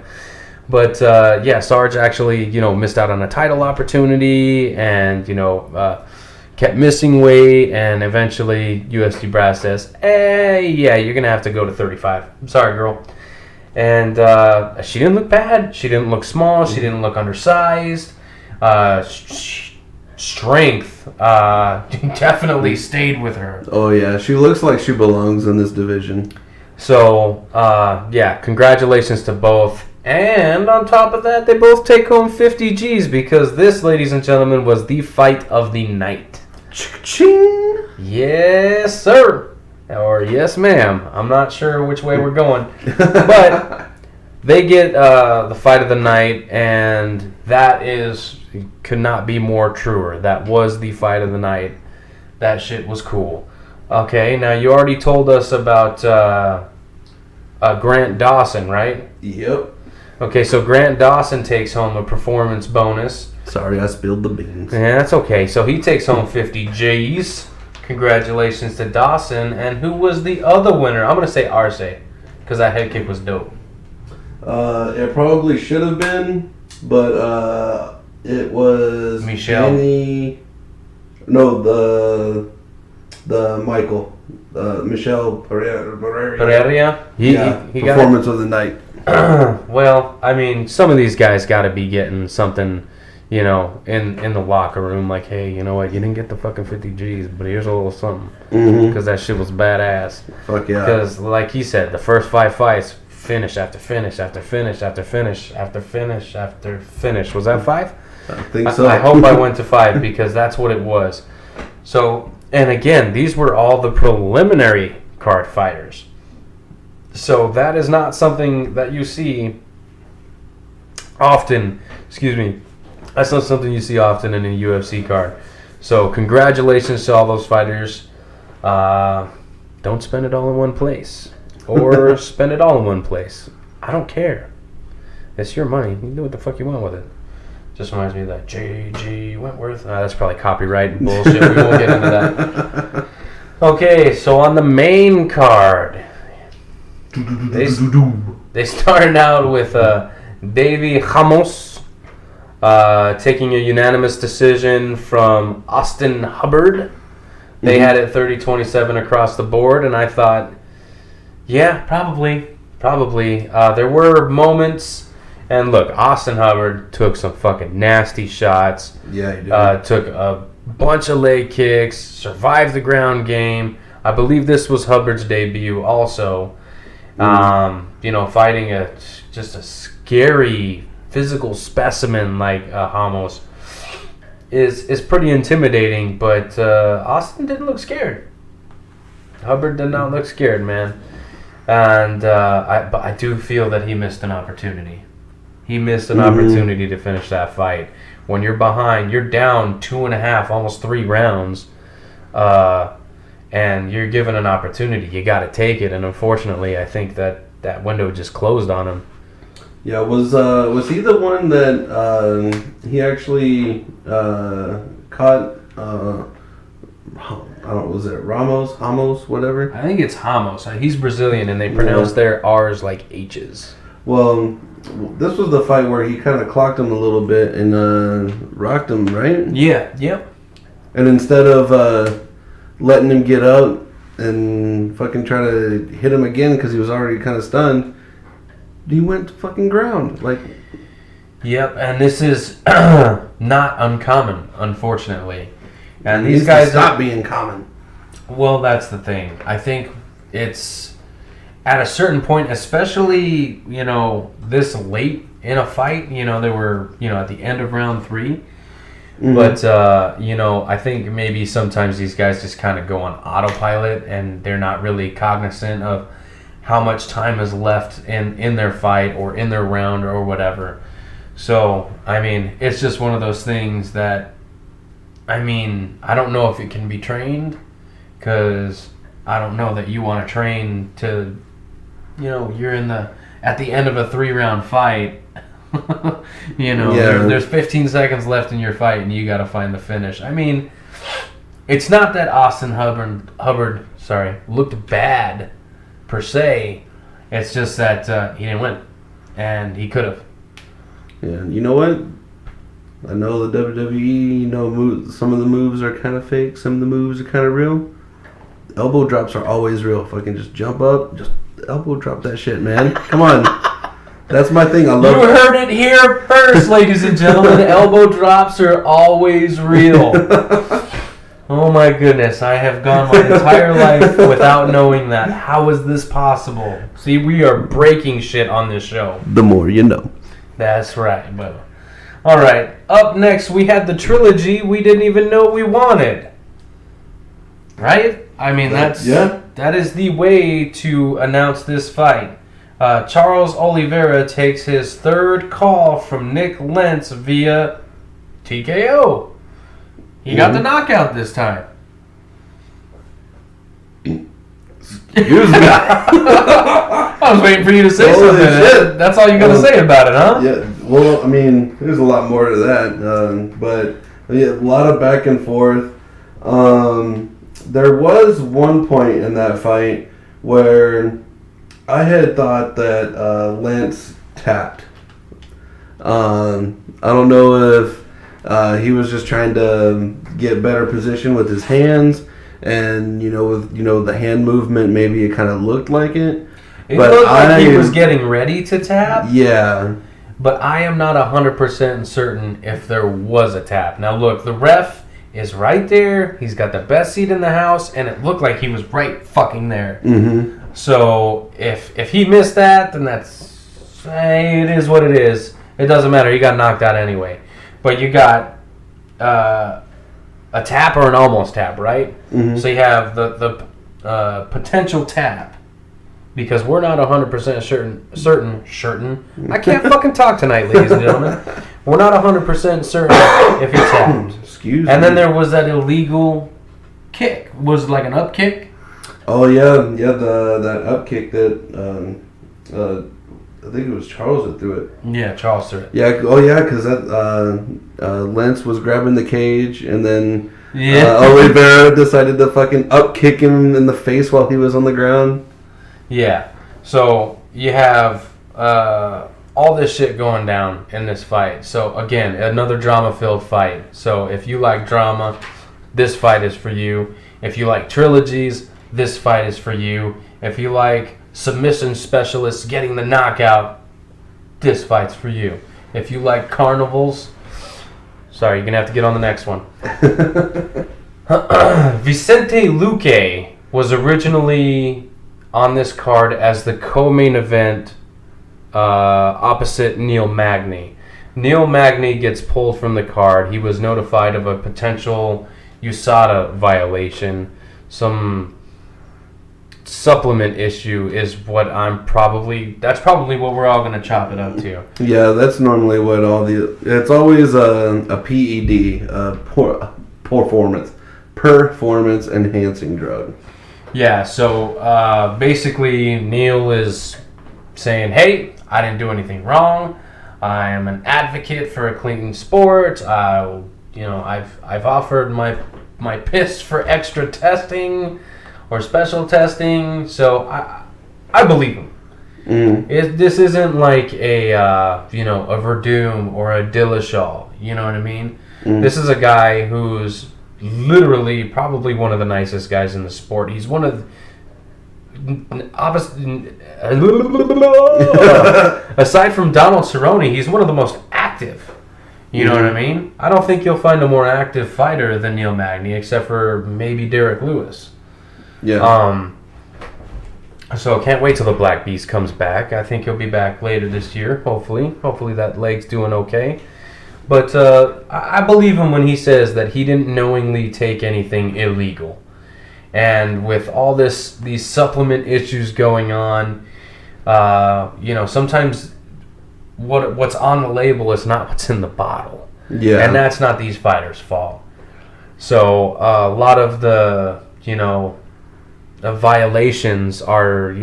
But, Sarge actually, missed out on a title opportunity and, kept missing weight, and eventually UFC brass says, you're going to have to go to 35. I'm sorry, girl. And she didn't look bad. She didn't look small. She didn't look undersized. Strength definitely stayed with her. Oh, yeah. She looks like she belongs in this division. So, congratulations to both. And on top of that, they both take home 50 G's because this, ladies and gentlemen, was the fight of the night. Ching! Yes, sir. Or yes, ma'am. I'm not sure which way we're going. But they get the fight of the night, and that could not be more truer. That was the fight of the night. That shit was cool. Okay, now you already told us about Grant Dawson, right? Yep. Okay, so Grant Dawson takes home a performance bonus. Sorry, I spilled the beans. Yeah, that's okay. So he takes home 50 G's. Congratulations to Dawson. And who was the other winner? I'm going to say Arce, because that head kick was dope. It probably should have been, but it was Michelle. No, the Michael. Michelle Pereira? He got performance of the night. Well, I mean, some of these guys got to be getting something, in the locker room. Like, hey, you know what? You didn't get the fucking 50 G's, but here's a little something. Because that shit was badass. Fuck yeah. Because, like he said, the first 5 fights, finish after finish after finish after finish after finish after finish. Was that 5? I think so. I hope I went to 5 because that's what it was. So, and again, these were all the preliminary card fighters. So that is not something that you see often. Excuse me. That's not something you see often in a UFC card. So congratulations to all those fighters. Don't spend it all in one place. or spend it all in one place. I don't care. It's your money. You can do what the fuck you want with it. Just reminds me of that J.G. Wentworth. That's probably copyright bullshit. We won't get into that. Okay, so on the main card, they started out with Davy Ramos taking a unanimous decision from Austin Hubbard. They had it 30-27 across the board, and I thought, yeah, probably. There were moments. And look, Austin Hubbard took some fucking nasty shots. Yeah, he did. Took a bunch of leg kicks, survived the ground game. I believe this was Hubbard's debut also. Fighting just a scary physical specimen like Ramos is pretty intimidating. But Austin didn't look scared. Hubbard did not look scared, man. And but I do feel that he missed an opportunity. He missed an opportunity to finish that fight. When you're behind, you're down 2.5, almost 3 rounds, and you're given an opportunity. You got to take it. And unfortunately, I think that window just closed on him. Yeah, was he the one that he actually caught? I don't know, was it Ramos, whatever? I think it's Ramos. He's Brazilian, and they pronounce their R's like H's. Well, this was the fight where he kind of clocked him a little bit and rocked him, right? Yeah, yep. And instead of letting him get up and fucking try to hit him again because he was already kind of stunned, he went to fucking ground. Like, yep, and this is not uncommon, unfortunately. And these guys stop being common. Well, that's the thing. I think it's at a certain point, especially, this late in a fight, they were, at the end of round 3. Mm-hmm. But, I think maybe sometimes these guys just kind of go on autopilot and they're not really cognizant of how much time is left in their fight or in their round or whatever. So, it's just one of those things that, I don't know if it can be trained, because I don't know that you want to train to, you're at the end of a 3-round fight, there's 15 seconds left in your fight and you got to find the finish. It's not that Austin Hubbard looked bad per se. It's just that he didn't win, and he could have. Yeah, you know what? I know the WWE, some of the moves are kind of fake, some of the moves are kind of real. Elbow drops are always real. Fucking just jump up, just elbow drop that shit, man. Come on. That's my thing. I love it. You heard it here first, ladies and gentlemen. Elbow drops are always real. Oh my goodness, I have gone my entire life without knowing that. How is this possible? See, we are breaking shit on this show. The more you know. That's right, Bubba. All right, up next we had the trilogy we didn't even know we wanted. Right? That is the way to announce this fight. Charles Oliveira takes his 3rd call from Nick Lentz via TKO. He got the knockout this time. Excuse me. I was waiting for you to say something. Shit. That's all you got to say about it, huh? Yeah. Well, there's a lot more to that, but a lot of back and forth. There was one point in that fight where I had thought that Lance tapped. I don't know if he was just trying to get better position with his hands. And with the hand movement, maybe it kind of looked like it. It looked like he was getting ready to tap. Yeah, but I am not 100% certain if there was a tap. Now look, the ref is right there. He's got the best seat in the house, and it looked like he was right fucking there. Mm-hmm. So if he missed that, then it is what it is. It doesn't matter. He got knocked out anyway. But you got a tap or an almost tap, right? Mm-hmm. So you have the potential tap, because we're not 100% certain. I can't fucking talk tonight, ladies and gentlemen. We're not 100% certain if he tapped. Excuse me. And then there was that illegal kick. Was it like an up kick? Oh yeah, that up kick that I think it was Charles that threw it. Yeah, Charles threw it. Yeah, because that Lance was grabbing the cage, and then Yeah. Oliveira decided to fucking up kick him in the face while he was on the ground. Yeah. So you have all this shit going down in this fight. So again, another drama-filled fight. So if you like drama, this fight is for you. If you like trilogies, this fight is for you. If you like submission specialists getting the knockout, this fight's for you. If you like carnivals, sorry, you're gonna have to get on the next one. Vicente Luque was originally on this card as the co-main event opposite Neil Magny. Neil Magny gets pulled from the card. He was notified of a potential USADA violation. Some supplement issue is what that's probably what we're all going to chop it up to. Yeah, that's normally what it's always a PED, performance enhancing drug. Yeah, so basically Neil is saying, hey, I didn't do anything wrong. I am an advocate for a clean sport. I've offered my piss for extra testing or special testing, so I believe him. This isn't like a Verdum or a Dillashaw. You know what I mean? This is a guy who's literally probably one of the nicest guys in the sport. He's one of aside from Donald Cerrone, he's one of the most active. You know what I mean? I don't think you'll find a more active fighter than Neil Magny, except for maybe Derek Lewis. Yeah. So can't wait till the Black Beast comes back. I think he'll be back later this year, hopefully. Hopefully that leg's doing okay. But I believe him when he says that he didn't knowingly take anything illegal. And with all these supplement issues going on, sometimes what's on the label is not what's in the bottle. Yeah. And that's not these fighters' fault. So a lot of the violations are,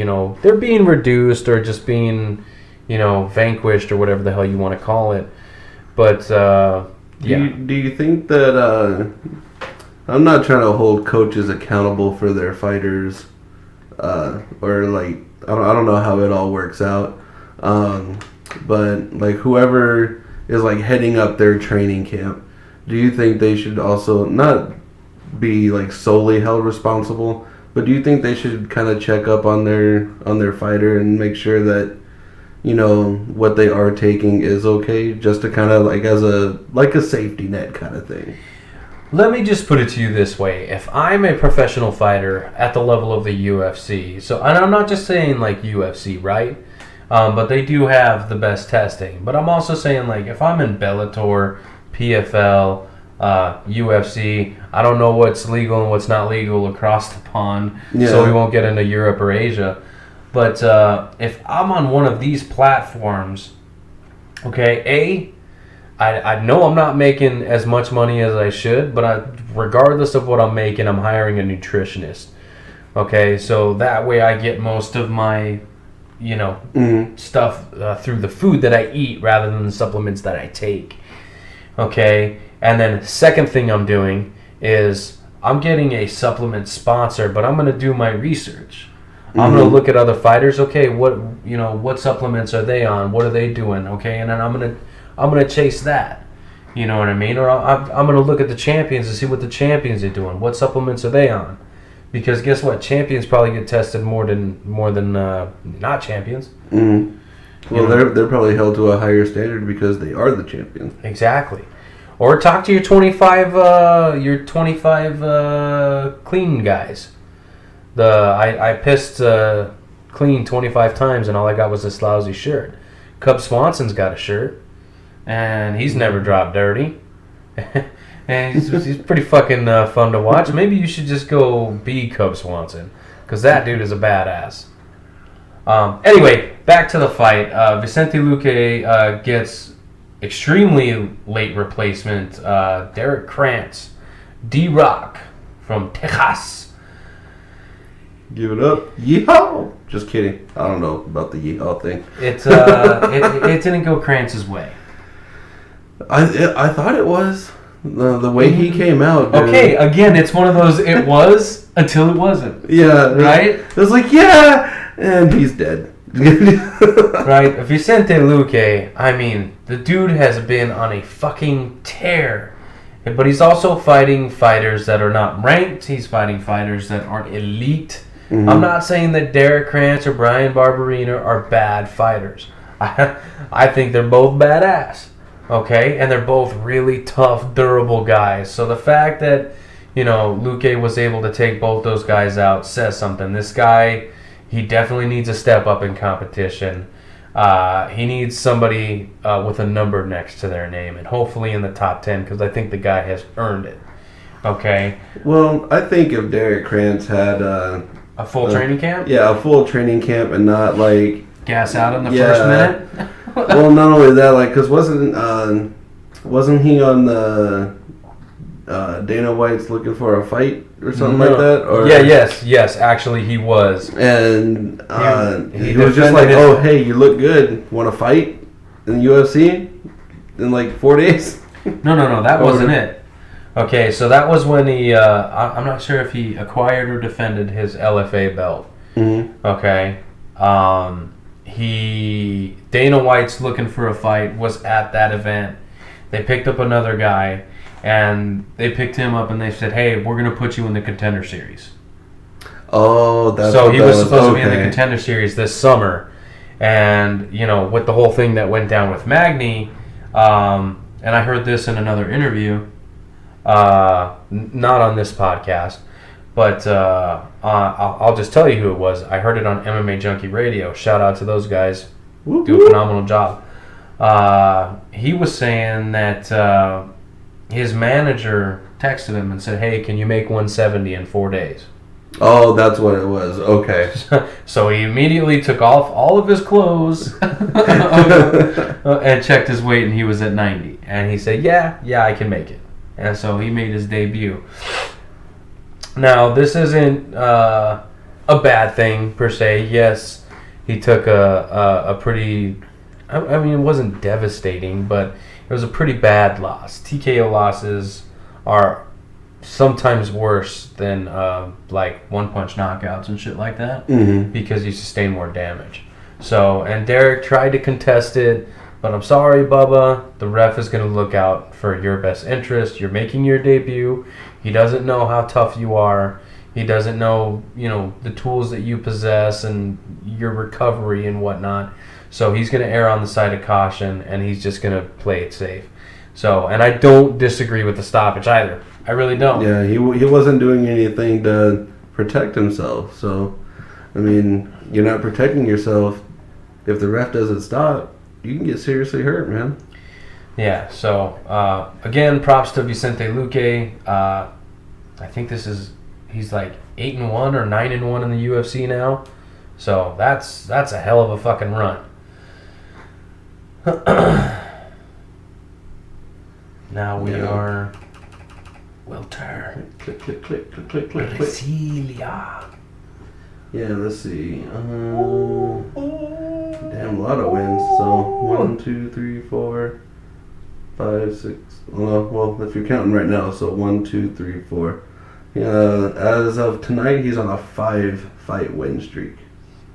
they're being reduced or just being, vanquished or whatever the hell you want to call it. But, yeah. Do you think that, I'm not trying to hold coaches accountable for their fighters, or like, I don't know how it all works out. But like whoever is like heading up their training camp, do you think they should also not be like solely held responsible, but do you think they should kind of check up on their fighter and make sure that what they are taking is okay, just to kind of like as a safety net kind of thing? Let me just put it to you this way. If I'm a professional fighter at the level of the UFC, and I'm not just saying like UFC, right? But they do have the best testing. But I'm also saying like if I'm in Bellator, PFL, UFC, I don't know what's legal and what's not legal across the pond, so we won't get into Europe or Asia. But if I'm on one of these platforms, okay, I know I'm not making as much money as I should, but regardless of what I'm making, I'm hiring a nutritionist. Okay, so that way I get most of my, stuff through the food that I eat rather than the supplements that I take. Okay, and then second thing I'm doing is I'm getting a supplement sponsor, but I'm going to do my research. I'm going to look at other fighters. Okay, what supplements are they on? What are they doing? Okay, and then I'm going to chase that. You know what I mean? Or I'm going to look at the champions to see what the champions are doing. What supplements are they on? Because guess what? Champions probably get tested more than not champions. Well, they're probably held to a higher standard because they are the champions. Exactly. Or talk to your 25 clean guys. I pissed clean 25 times and all I got was this lousy shirt. Cub Swanson's got a shirt, and he's never dropped dirty. And he's pretty fucking fun to watch. Maybe you should just go be Cub Swanson, because that dude is a badass. Anyway, back to the fight. Vicente Luque gets extremely late replacement. Derek Krantz, D-Rock from Texas. Give it up. Yeehaw! Just kidding. I don't know about the yeehaw thing. It didn't go Krantz's way. I thought it was. The way he came out. Dude. Okay, again, it's one of those, it was until it wasn't. Yeah. Right? It was like, yeah! And he's dead. Right? Vicente Luque, I mean, the dude has been on a fucking tear. But he's also fighting fighters that are not ranked. He's fighting fighters that aren't elite. Mm-hmm. I'm not saying that Derek Krantz or Brian Barberina are bad fighters. I think they're both badass. Okay? And they're both really tough, durable guys. So the fact that, Luque was able to take both those guys out says something. This guy, he definitely needs a step up in competition. He needs somebody with a number next to their name, and hopefully in the top 10, because I think the guy has earned it. Okay? Well, I think if Derek Krantz had... a full training camp? Yeah, a full training camp and not like... Gas out in the first minute? Well, not only that, like, because wasn't he on the Dana White's Looking for a Fight or something like that? Or, yes, actually he was. And he was just like, oh, hey, you look good. Want to fight in the UFC in like 4 days? No, that wasn't it. Okay, so that was when he, I'm not sure if he acquired or defended his LFA belt. Mm-hmm. Okay. Dana White's Looking for a Fight was at that event. They picked up another guy, and they picked him up, and they said, hey, we're going to put you in the Contender Series. Oh, that's so he was supposed to be in the Contender Series this summer. And, with the whole thing that went down with Magny, and I heard this in another interview, not on this podcast, but I'll just tell you who it was. I heard it on MMA Junkie Radio. Shout out to those guys. Do a phenomenal job. He was saying that his manager texted him and said, hey, can you make 170 in 4 days? Oh, that's what it was. Okay. So he immediately took off all of his clothes and checked his weight, and he was at 90. And he said, yeah, I can make it. And so he made his debut. Now, this isn't a bad thing, per se. Yes, he took a pretty... I mean, it wasn't devastating, but it was a pretty bad loss. TKO losses are sometimes worse than like one-punch knockouts and shit like that, because you sustain more damage. So, and Derek tried to contest it, but I'm sorry, Bubba. The ref is going to look out for your best interest. You're making your debut. He doesn't know how tough you are. He doesn't know, the tools that you possess and your recovery and whatnot. So he's going to err on the side of caution, and he's just going to play it safe. So, and I don't disagree with the stoppage either. I really don't. Yeah, he wasn't doing anything to protect himself. So, I mean, you're not protecting yourself. If the ref doesn't stop, you can get seriously hurt, man. Yeah, so, again, props to Vicente Luque. I think he's like 8-1 or 9-1 in the UFC now. So that's a hell of a fucking run. Now we are welter. Click, click, click, click, click, click, click. Brasilia. Yeah, let's see. Damn, a lot of wins. So 1, 2, 3, 4, 5, 6. Well, if you're counting right now, so 1, 2, 3, 4. As of tonight, he's on a 5-fight win streak.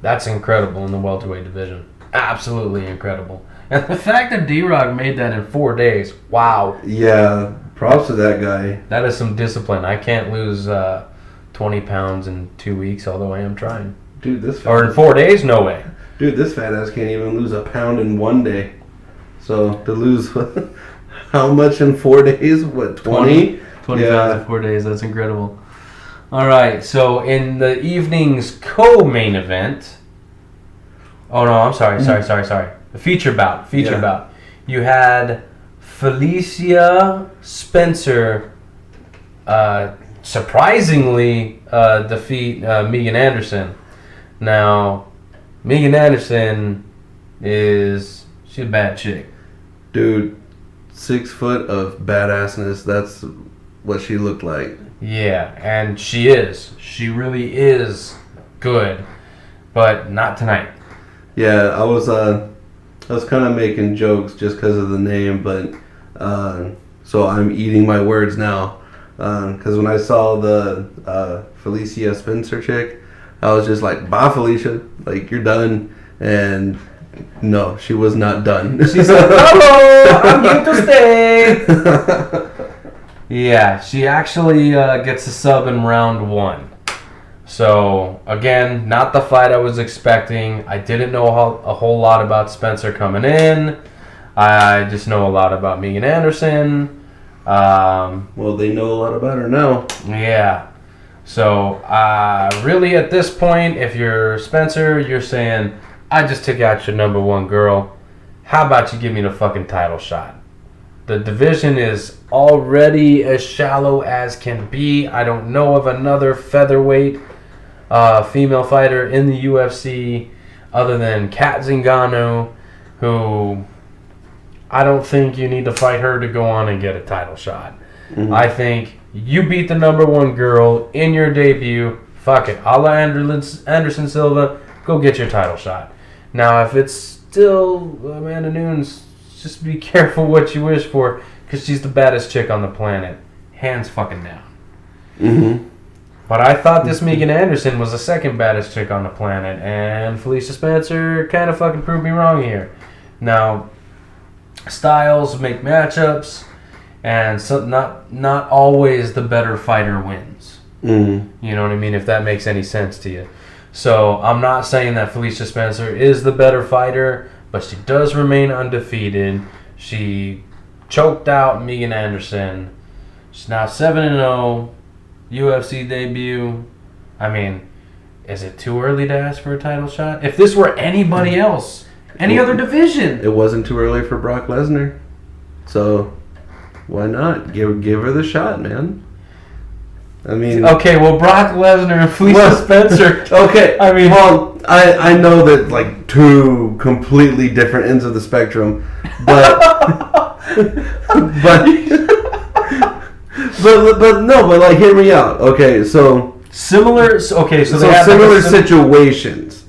That's incredible in the welterweight division. Absolutely incredible. And the fact that D-Rock made that in 4 days, wow. Yeah, props to that guy. That is some discipline. I can't lose 20 pounds in 2 weeks, although I am trying. Dude, or in 4 days? No way. Dude, this fat ass can't even lose a pound in 1 day. So, to lose how much in 4 days? What, 20? 20 pounds in 4 days. That's incredible. All right, so in the evening's co-main event... Oh, no, I'm sorry. The feature bout. You had Felicia Spencer surprisingly defeat Megan Anderson. Now, Megan Anderson she's a bad chick. Dude, 6 foot of badassness. That's what she looked like. Yeah, and she is. She really is good, but not tonight. Yeah, I was kind of making jokes just because of the name, but so I'm eating my words now. Because when I saw the Felicia Spencer chick, I was just like, "Bye, Felicia. Like, you're done." And no, she was not done. She's like, "Hello, I'm here to stay." Yeah, she actually gets a sub in round 1. So, again, not the fight I was expecting. I didn't know a whole lot about Spencer coming in. I just know a lot about Megan Anderson. Well, they know a lot about her now. Yeah. So, really at this point, if you're Spencer, you're saying, I just took out your number 1 girl. How about you give me the fucking title shot? The division is already as shallow as can be. I don't know of another featherweight female fighter in the UFC other than Kat Zingano, who I don't think you need to fight her to go on and get a title shot. Mm-hmm. I think you beat the number 1 girl in your debut. Fuck it. A la Anderson Silva, go get your title shot. Now, if it's still Amanda Nunes, just be careful what you wish for, because she's the baddest chick on the planet. Hands fucking down. Mm-hmm. But I thought this Megan Anderson was the second baddest chick on the planet, and Felicia Spencer kind of fucking proved me wrong here. Now, styles make matchups, and so not always the better fighter wins. Mm-hmm. You know what I mean? If that makes any sense to you. So I'm not saying that Felicia Spencer is the better fighter, but she does remain undefeated. She choked out Megan Anderson. She's now 7-0. UFC debut. I mean, is it too early to ask for a title shot? If this were anybody else, any other division. It wasn't too early for Brock Lesnar. So, why not? Give her the shot, man. I mean... Okay, well, Brock Lesnar and Felicia Spencer... Okay, I mean... Well, I know that, like, 2 completely different ends of the spectrum, but... but like, hear me out. Okay, so... Similar... Okay, so they have similar situations.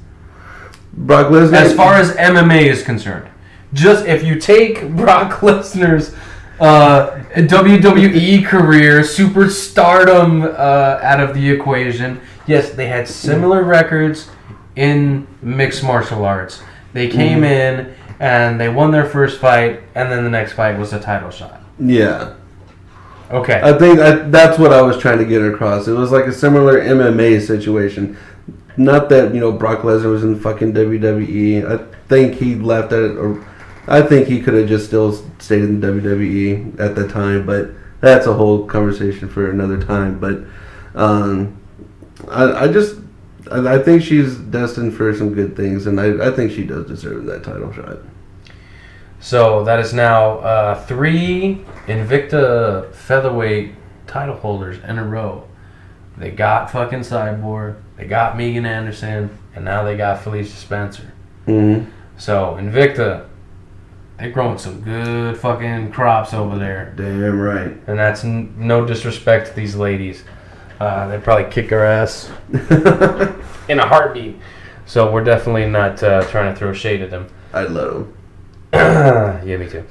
Brock Lesnar... As far as MMA is concerned. Just if you take Brock Lesnar's WWE career, superstardom out of the equation, yes, they had similar records in mixed martial arts. They came in and they won their first fight, and then the next fight was a title shot. Yeah. Okay. I think that's what I was trying to get across. It was like a similar MMA situation. Not that, Brock Lesnar was in fucking WWE. I think he left at it, or I think he could have just still stayed in WWE at the time, but that's a whole conversation for another time. But I think she's destined for some good things, and I think she does deserve that title shot. So that is now 3 Invicta featherweight title holders in a row. They got fucking Cyborg, they got Megan Anderson, and now they got Felicia Spencer. Mm-hmm. So Invicta, they're growing some good fucking crops over there. Damn right. And that's no disrespect to these ladies. They'd probably kick our ass in a heartbeat. So we're definitely not trying to throw shade at them. I'd let them. Yeah, me too.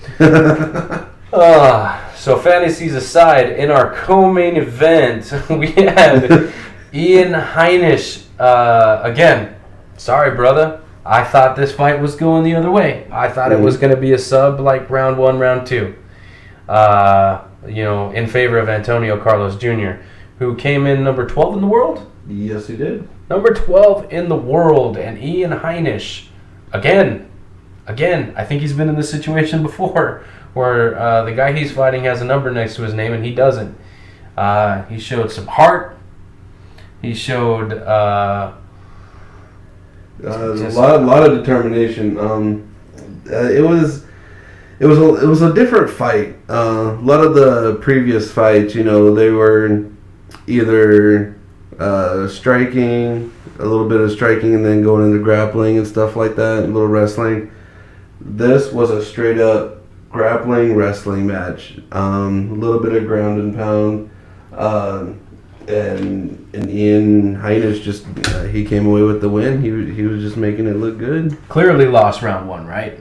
So fantasies aside, in our co-main event, we had Ian Heinisch. Again, sorry, brother. I thought this fight was going the other way. I thought it was going to be a sub like round 1, round 2. In favor of Antonio Carlos Jr., who came in number 12 in the world. Yes, he did. Number 12 in the world, and Ian Heinisch, again, I think he's been in this situation before, where the guy he's fighting has a number next to his name and he doesn't. He showed some heart. He showed a lot of determination. It was a different fight. A lot of the previous fights, they were either striking, a little bit of striking, and then going into grappling and stuff like that, a little wrestling. This was a straight up grappling wrestling match. A little bit of ground and pound. and Ian Heinisch just he came away with the win. He was just making it look good. Clearly lost round 1, right?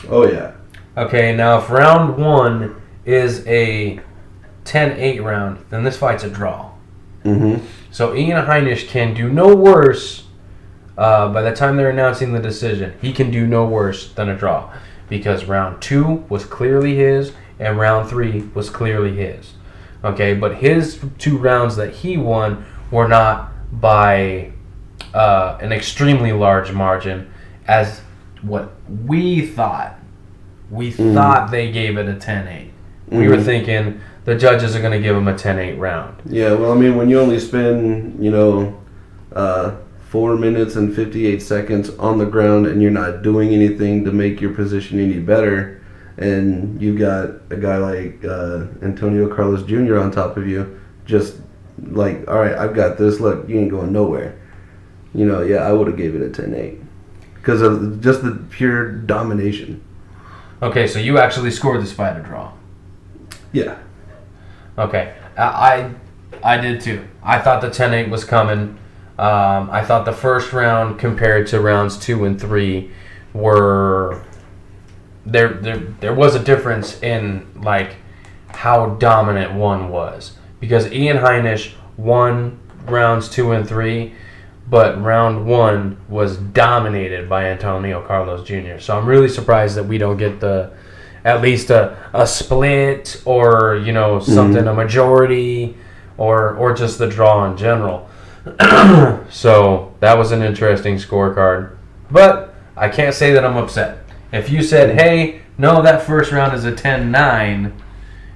Oh yeah. Okay, now if round 1 is a 10-8 round, then this fight's a draw. Mm-hmm. So Ian Heinisch can do no worse. By the time they're announcing the decision, he can do no worse than a draw, because round 2 was clearly his and round 3 was clearly his. Okay, but his 2 rounds that he won were not by an extremely large margin, as what we thought. We thought they gave it a 10-8. We were thinking the judges are going to give him a 10-8 round. Yeah, well, I mean, when you only spend, 4 minutes and 58 seconds on the ground and you're not doing anything to make your position any better, and you got a guy like Antonio Carlos Jr. on top of you, just like, all right, I've got this, look, you ain't going nowhere. I would have gave it a 10-8 because of just the pure domination. Okay, so you actually scored this fight a draw. Yeah. Okay, I did too. I thought the 10-8 was coming. I thought the first round compared to rounds 2 and 3 were there was a difference in like how dominant one was, because Ian Heinisch won rounds 2 and 3, but round 1 was dominated by Antonio Carlos Jr. So I'm really surprised that we don't get at least a split or something, a majority, or just the draw in general. So that was an interesting scorecard, but I can't say that I'm upset. If you said, hey, no, that first round is a 10-9,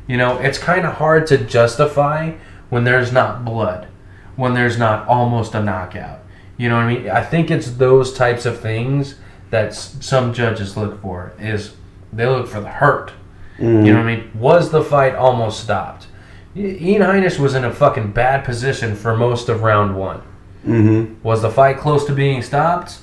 it's kind of hard to justify when there's not blood, when there's not almost a knockout. You know what I mean? I think it's those types of things that some judges look for. Is they look for the hurt. You know what I mean? Was the fight almost stopped? Ian Heinisch was in a fucking bad position for most of round 1. Was the fight close to being stopped?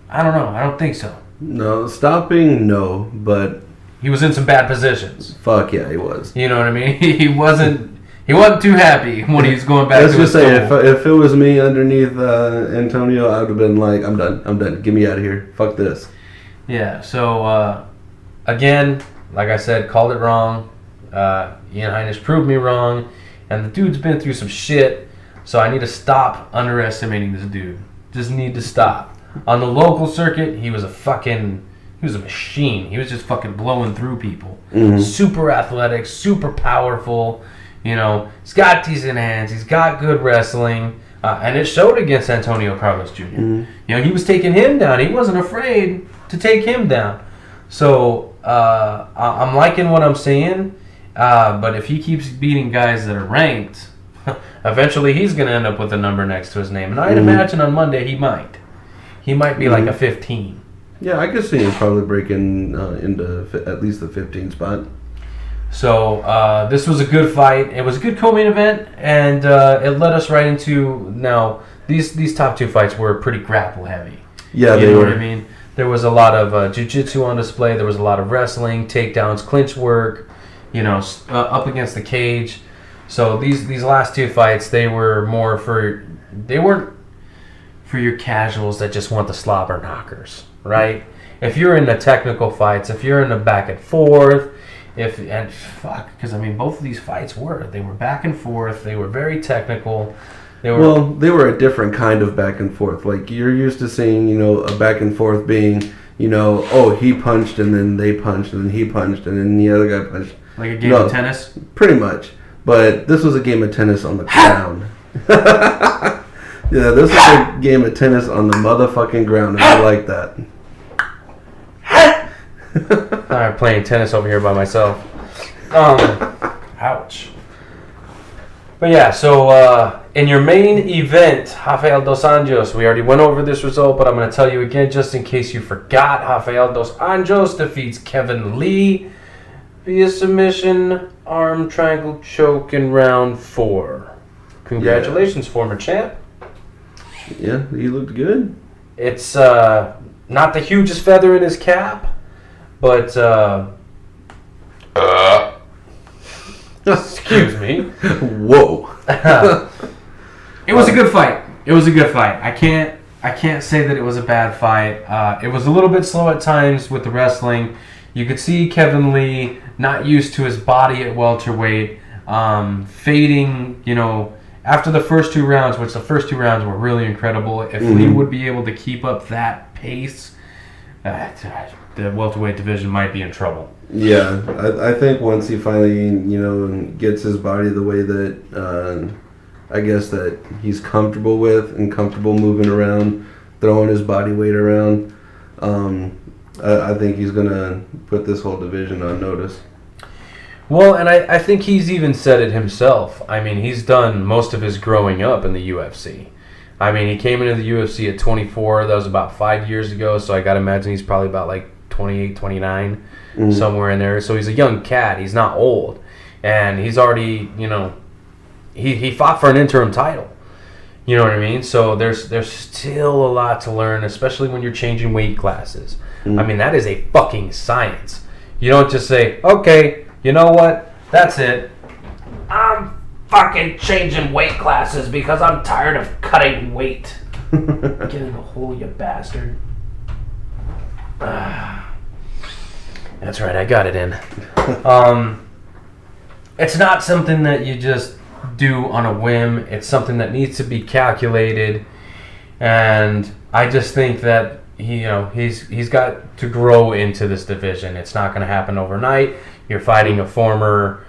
I don't know. I don't think so. No, stopping, no, but he was in some bad positions. Fuck yeah, he was. You know what I mean? He wasn't too happy when he was going back. Let's just say, if it was me underneath Antonio, I would have been like, I'm done. Get me out of here. Fuck this. Yeah. So again, like I said, called it wrong. Ian Heinisch proved me wrong, and the dude's been through some shit. So I need to stop underestimating this dude. Just need to stop. On the local circuit, he was a machine. He was just fucking blowing through people. Super athletic, super powerful. He's got decent hands. He's got good wrestling. And it showed against Antonio Carlos Jr. He was taking him down. He wasn't afraid to take him down. So I'm liking what I'm seeing. But if he keeps beating guys that are ranked, eventually he's going to end up with a number next to his name. And I'd imagine on Monday he might. He might be like a 15. Yeah, I could see him probably breaking into at least the 15 spot. So this was a good fight. It was a good co-main event, and it led us right into now. These top 2 fights were pretty grapple heavy. Yeah, you know what I mean. There was a lot of jiu-jitsu on display. There was a lot of wrestling, takedowns, clinch work. Up against the cage. So these last 2 fights, they weren't for your casuals that just want the slobber knockers, right? If you're in the technical fights, if you're in the back and forth, because both of these fights were back and forth. They were very technical. They were a different kind of back and forth. Like you're used to seeing, a back and forth being, he punched and then they punched and then he punched and then the other guy punched. Like a game of tennis? Pretty much. But this was a game of tennis on the ground. Yeah, this was a game of tennis on the motherfucking ground, and I like that. I'm playing tennis over here by myself. Ouch. But yeah, so in your main event, Rafael dos Anjos, we already went over this result, but I'm going to tell you again just in case you forgot. Rafael dos Anjos defeats Kevin Lee via submission, arm triangle choke in round 4. Congratulations, former champ. Yeah, he looked good. It's not the hugest feather in his cap, but excuse me. Whoa. It was a good fight. I can't say that it was a bad fight. It was a little bit slow at times with the wrestling. You could see Kevin Lee not used to his body at welterweight, fading, after the first 2 rounds, which the first 2 rounds were really incredible. If Lee would be able to keep up that pace, the welterweight division might be in trouble. Yeah, I think once he finally, gets his body the way that I guess that he's comfortable with and comfortable moving around, throwing his body weight around, I think he's going to put this whole division on notice. Well, and I think he's even said it himself. I mean, he's done most of his growing up in the UFC. I mean, he came into the UFC at 24. That was about 5 years ago, so I got to imagine he's probably about like 28, 29, somewhere in there. So he's a young cat. He's not old. And he's already, he fought for an interim title. You know what I mean? So there's still a lot to learn, especially when you're changing weight classes. I mean, that is a fucking science. You don't just say, okay, you know what? That's it. I'm fucking changing weight classes because I'm tired of cutting weight. Get in the hole, you bastard. That's right, I got it in. It's not something that you just do on a whim. It's something that needs to be calculated, and I just think that he's got to grow into this division. It's not going to happen overnight. You're fighting a former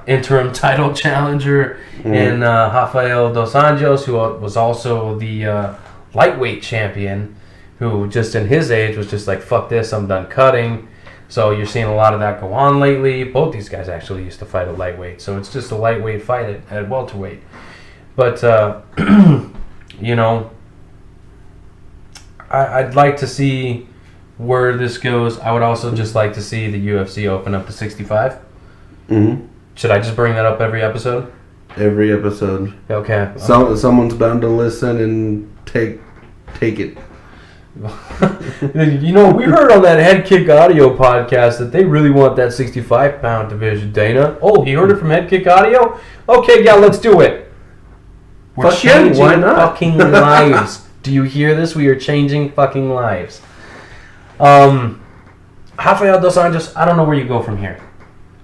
interim title challenger in Rafael Dos Anjos, who was also the lightweight champion, who just in his age was just like, fuck this, I'm done cutting. So you're seeing a lot of that go on lately. Both these guys actually used to fight at lightweight, so it's just a lightweight fight at welterweight. But, I'd like to see where this goes. I would also just like to see the UFC open up to 65. Should I just bring that up every episode? Every episode. Okay. Someone's bound to listen and take it. We heard on that HeadKick audio podcast that they really want that 65-pound division, Dana. Oh, you heard it from HeadKick audio? Okay, yeah, let's do it. We're changing fucking lives. Do you hear this? We are changing fucking lives. Rafael Dos Anjos, I don't know where you go from here.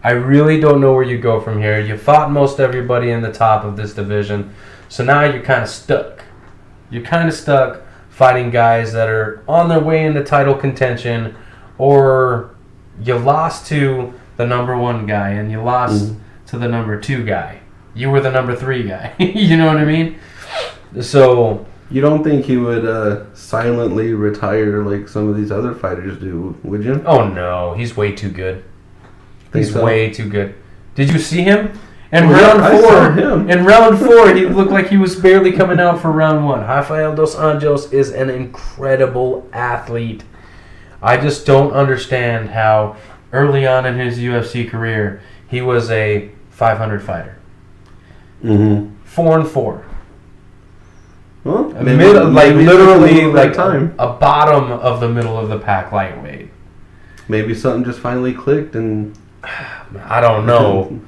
I really don't know where you go from here. You fought most everybody in the top of this division, so now you're kind of stuck. You're kind of stuck fighting guys that are on their way into title contention, or you lost to the number 1 guy and you lost to the number 2 guy. You were the number 3 guy. You know what I mean? So you don't think he would silently retire like some of these other fighters do, would you? Oh no, he's way too good. He's way too good. Did you see him? In round 4, he looked like he was barely coming out for round 1. Rafael Dos Anjos is an incredible athlete. I just don't understand how early on in his UFC career he was a 500 fighter. 4-4. Well, literally a bottom of the middle of the pack lightweight. Maybe something just finally clicked and I don't know.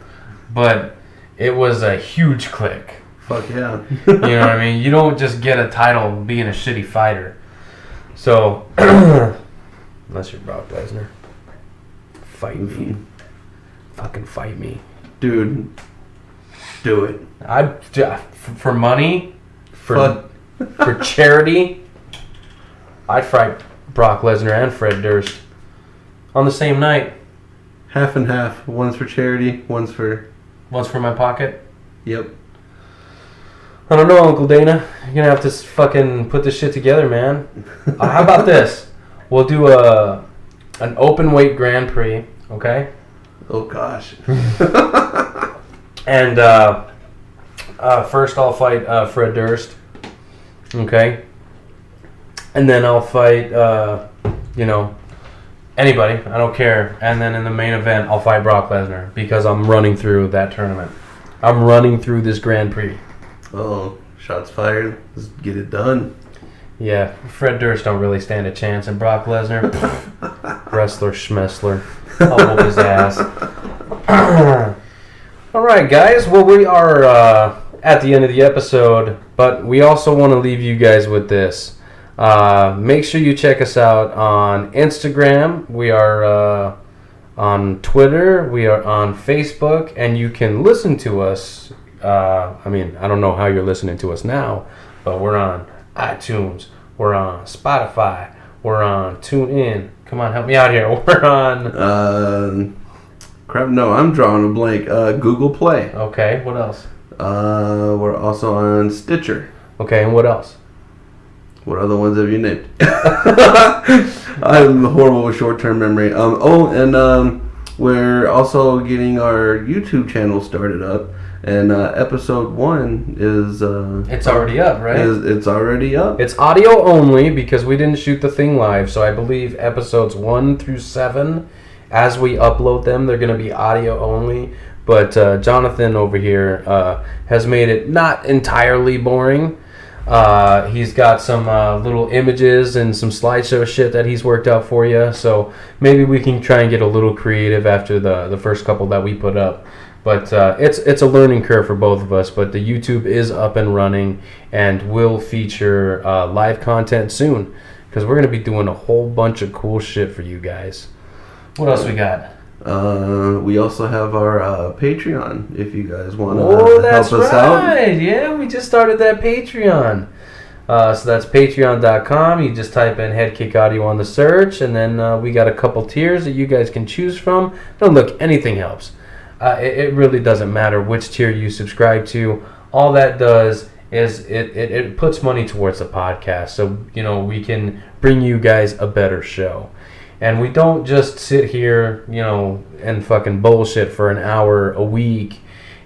But it was a huge click. Fuck yeah. You know what I mean? You don't just get a title being a shitty fighter. So, unless you're Brock Lesnar, fight me. Fucking fight me. Dude, do it. For money, for charity, I'd fight Brock Lesnar and Fred Durst on the same night. Half and half. One's for charity, one's for my pocket? Yep. I don't know, Uncle Dana. You're going to have to fucking put this shit together, man. How about this? We'll do an open weight Grand Prix, okay? Oh, gosh. And first I'll fight Fred Durst, okay? And then I'll fight, anybody. I don't care. And then in the main event, I'll fight Brock Lesnar because I'm running through that tournament. I'm running through this Grand Prix. Oh, shots fired. Let's get it done. Yeah, Fred Durst don't really stand a chance. And Brock Lesnar, wrestler schmessler. I'll whoop his ass. All right, guys. Well, we are at the end of the episode, but we also want to leave you guys with this. Make sure you check us out on Instagram. We are on Twitter. We are on Facebook, and you can listen to us. I don't know how you're listening to us now, but we're on iTunes. We're on Spotify. We're on TuneIn. Come on, help me out here. We're on... I'm drawing a blank. Google Play. Okay, what else? We're also on Stitcher. Okay, and what else? What other ones have you named? I'm horrible with short-term memory. We're also getting our YouTube channel started up. And episode 1 is... it's already up, right? It's already up. It's audio only because we didn't shoot the thing live. So I believe episodes 1 through 7, as we upload them, they're going to be audio only. But Jonathan over here has made it not entirely boring. He's got some little images and some slideshow shit that he's worked out for you. So maybe we can try and get a little creative after the first couple that we put up. But it's a learning curve for both of us. But the YouTube is up and running and will feature live content soon. Because we're going to be doing a whole bunch of cool shit for you guys. What else we got? We also have our Patreon, if you guys want to help us out. Yeah, we just started that Patreon. So that's patreon.com. You just type in HeadKick Audio on the search, and then we got a couple tiers that you guys can choose from. Don't look, anything helps. It really doesn't matter which tier you subscribe to. All that does is it puts money towards the podcast, so we can bring you guys a better show. And we don't just sit here, and fucking bullshit for an hour a week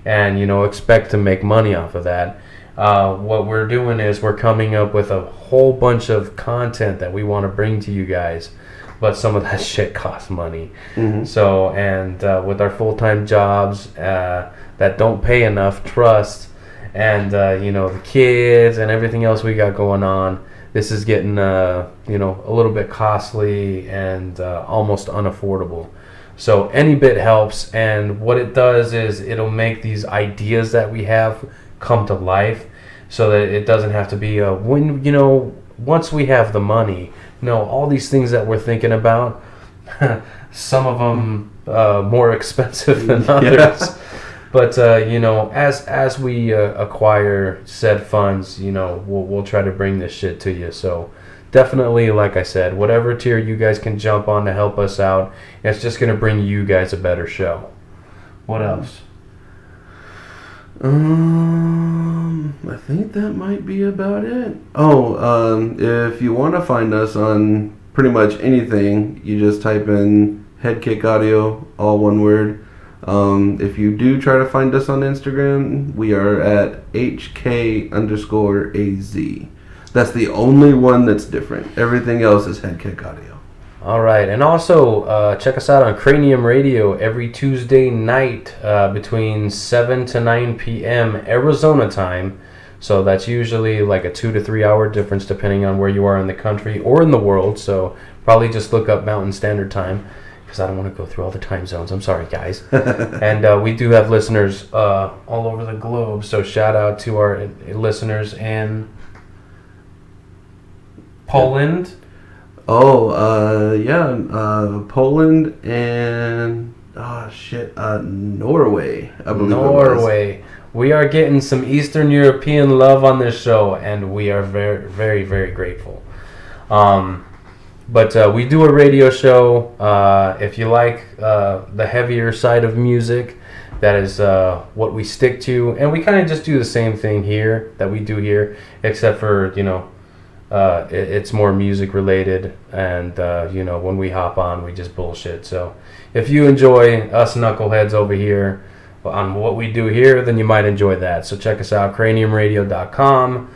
and, expect to make money off of that. What we're doing is we're coming up with a whole bunch of content that we want to bring to you guys. But some of that shit costs money. Mm-hmm. So, and with our full-time jobs that don't pay enough, trust, and, the kids and everything else we got going on, this is getting, a little bit costly and almost unaffordable. So any bit helps, and what it does is it'll make these ideas that we have come to life, so that it doesn't have to be once we have the money. All these things that we're thinking about, some of them more expensive than others. Yeah. But as we acquire said funds, we'll try to bring this shit to you. So definitely, like I said, whatever tier you guys can jump on to help us out, it's just going to bring you guys a better show. What else? I think that might be about it. If you want to find us on pretty much anything, you just type in HeadKick Audio, all one word. If you do try to find us on Instagram, we are at HK_AZ. That's the only one that's different. Everything else is HeadKick Audio. All right, and also check us out on Cranium Radio every Tuesday night between 7 to 9 p.m. Arizona time. So that's usually like a 2 to 3 hour difference depending on where you are in the country or in the world. So probably just look up Mountain Standard Time because I don't want to go through all the time zones. I'm sorry, guys. And we do have listeners all over the globe. So shout out to our listeners in Poland. Poland and Norway. I believe Norway. We are getting some Eastern European love on this show, and we are very, very, very grateful. But we do a radio show. If you like the heavier side of music, that is what we stick to, and we kind of just do the same thing here that we do here, except for it's more music related, and when we hop on, we just bullshit. So if you enjoy us knuckleheads over here on what we do here, then you might enjoy that. So check us out, craniumradio.com,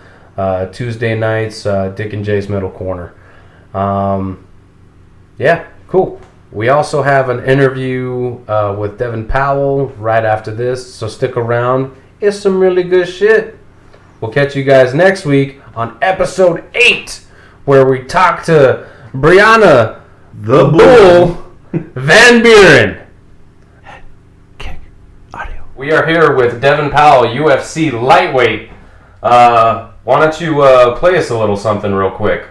Tuesday nights, Dick and Jay's Middle Corner. Yeah, cool. We also have an interview with Devin Powell right after this, so stick around. It's some really good shit. We'll catch you guys next week on episode 8, where we talk to Brianna the Bull Van Buren. Kick Audio. We are here with Devin Powell, UFC Lightweight. Why don't you play us a little something real quick?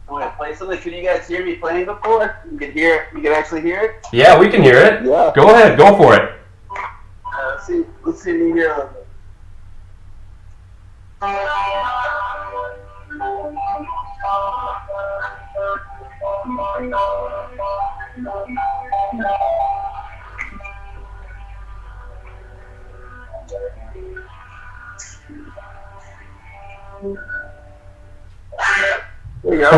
I want to play something. Can you guys hear me playing before? You can hear it. You can actually hear it? Yeah, we can hear it. Yeah. Go ahead, go for it. Let's see me here a little bit. There you go.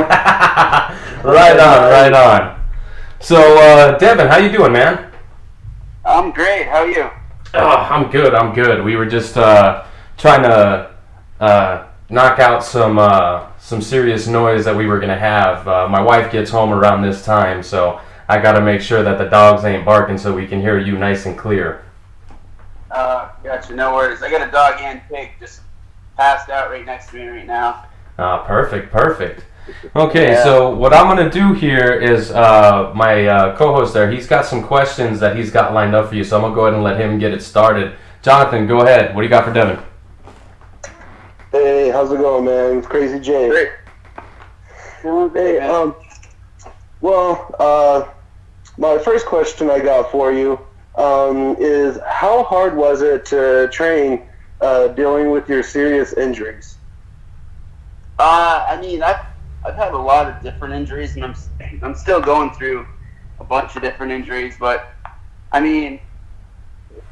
Right on. So, Devin, how you doing, man? I'm great. How are you? Oh, I'm good. We were just trying to knock out some serious noise that we were going to have. My wife gets home around this time, so I got to make sure that the dogs ain't barking so we can hear you nice and clear. Gotcha. No worries. I got a dog and pig just passed out right next to me right now. Perfect. Okay, Yeah. So what I'm going to do here is my co-host there, he's got some questions that he's got lined up for you, so I'm going to go ahead and let him get it started. Jonathan, go ahead. What do you got for Devin? Hey, how's it going, man? It's Crazy Jay. Great. Hey, my first question I got for you is how hard was it to train dealing with your serious injuries? I mean, I've had a lot of different injuries, and I'm still going through a bunch of different injuries. But I mean,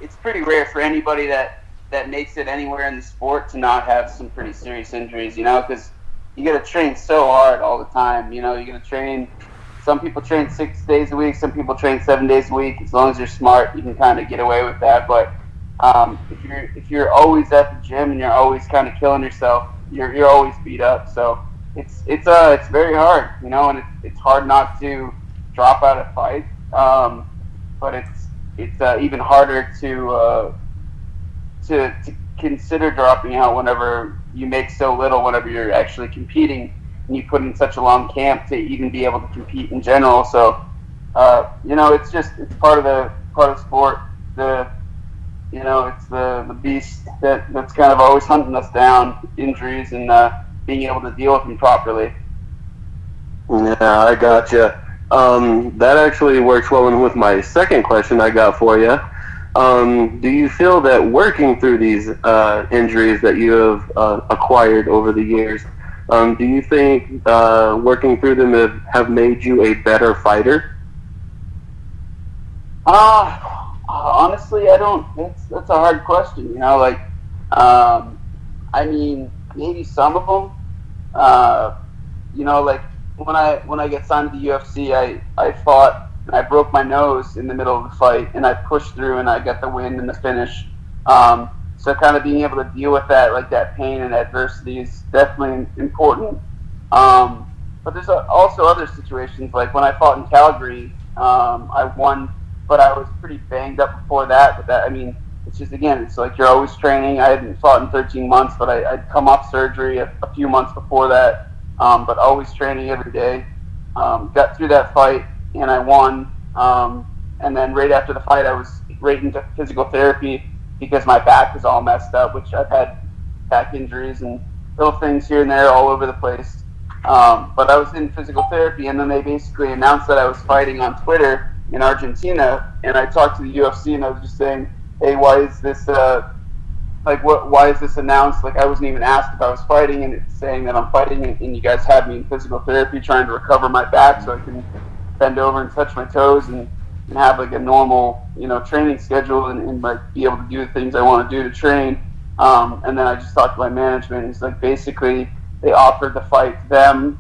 it's pretty rare for anybody that makes it anywhere in the sport to not have some pretty serious injuries. You know, because you got to train so hard all the time. You know, you got to train. Some people train 6 days a week. Some people train 7 days a week. As long as you're smart, you can kind of get away with that. But if you're always at the gym and you're always kind of killing yourself, you're always beat up. So it's very hard, you know, and it's hard not to drop out of fight. But it's even harder to consider dropping out whenever you make so little, whenever you're actually competing and you put in such a long camp to even be able to compete in general. So you know, it's part of the sport. It's the beast that's kind of always hunting us down, injuries, and being able to deal with them properly. Yeah, I gotcha. That actually works well in with my second question I got for you. Do you feel that working through these injuries that you have acquired over the years, do you think working through them have made you a better fighter? Honestly, I don't. That's a hard question. You know, like, I mean, maybe some of them. You know, like when I get signed to the UFC, I fought and I broke my nose in the middle of the fight, and I pushed through and I got the win and the finish. So kind of being able to deal with that, like that pain and adversity, is definitely important. But there's also other situations, like when I fought in Calgary, I won. But I was pretty banged up before that. But that, I mean, it's just, again, it's like you're always training. I hadn't fought in 13 months, but I'd come off surgery a few months before that. But always training every day. Got through that fight, and I won. And then right after the fight, I was right into physical therapy because my back was all messed up, which I've had back injuries and little things here and there all over the place. But I was in physical therapy, and then they basically announced that I was fighting on Twitter in Argentina, and I talked to the UFC, and I was just saying, hey, why is this why is this announced? Like, I wasn't even asked if I was fighting, and it's saying that I'm fighting, and you guys had me in physical therapy trying to recover my back so I can bend over and touch my toes and have like a normal, you know, training schedule and like be able to do the things I want to do to train. And then I just talked to my management, and it's like basically they offered to fight them.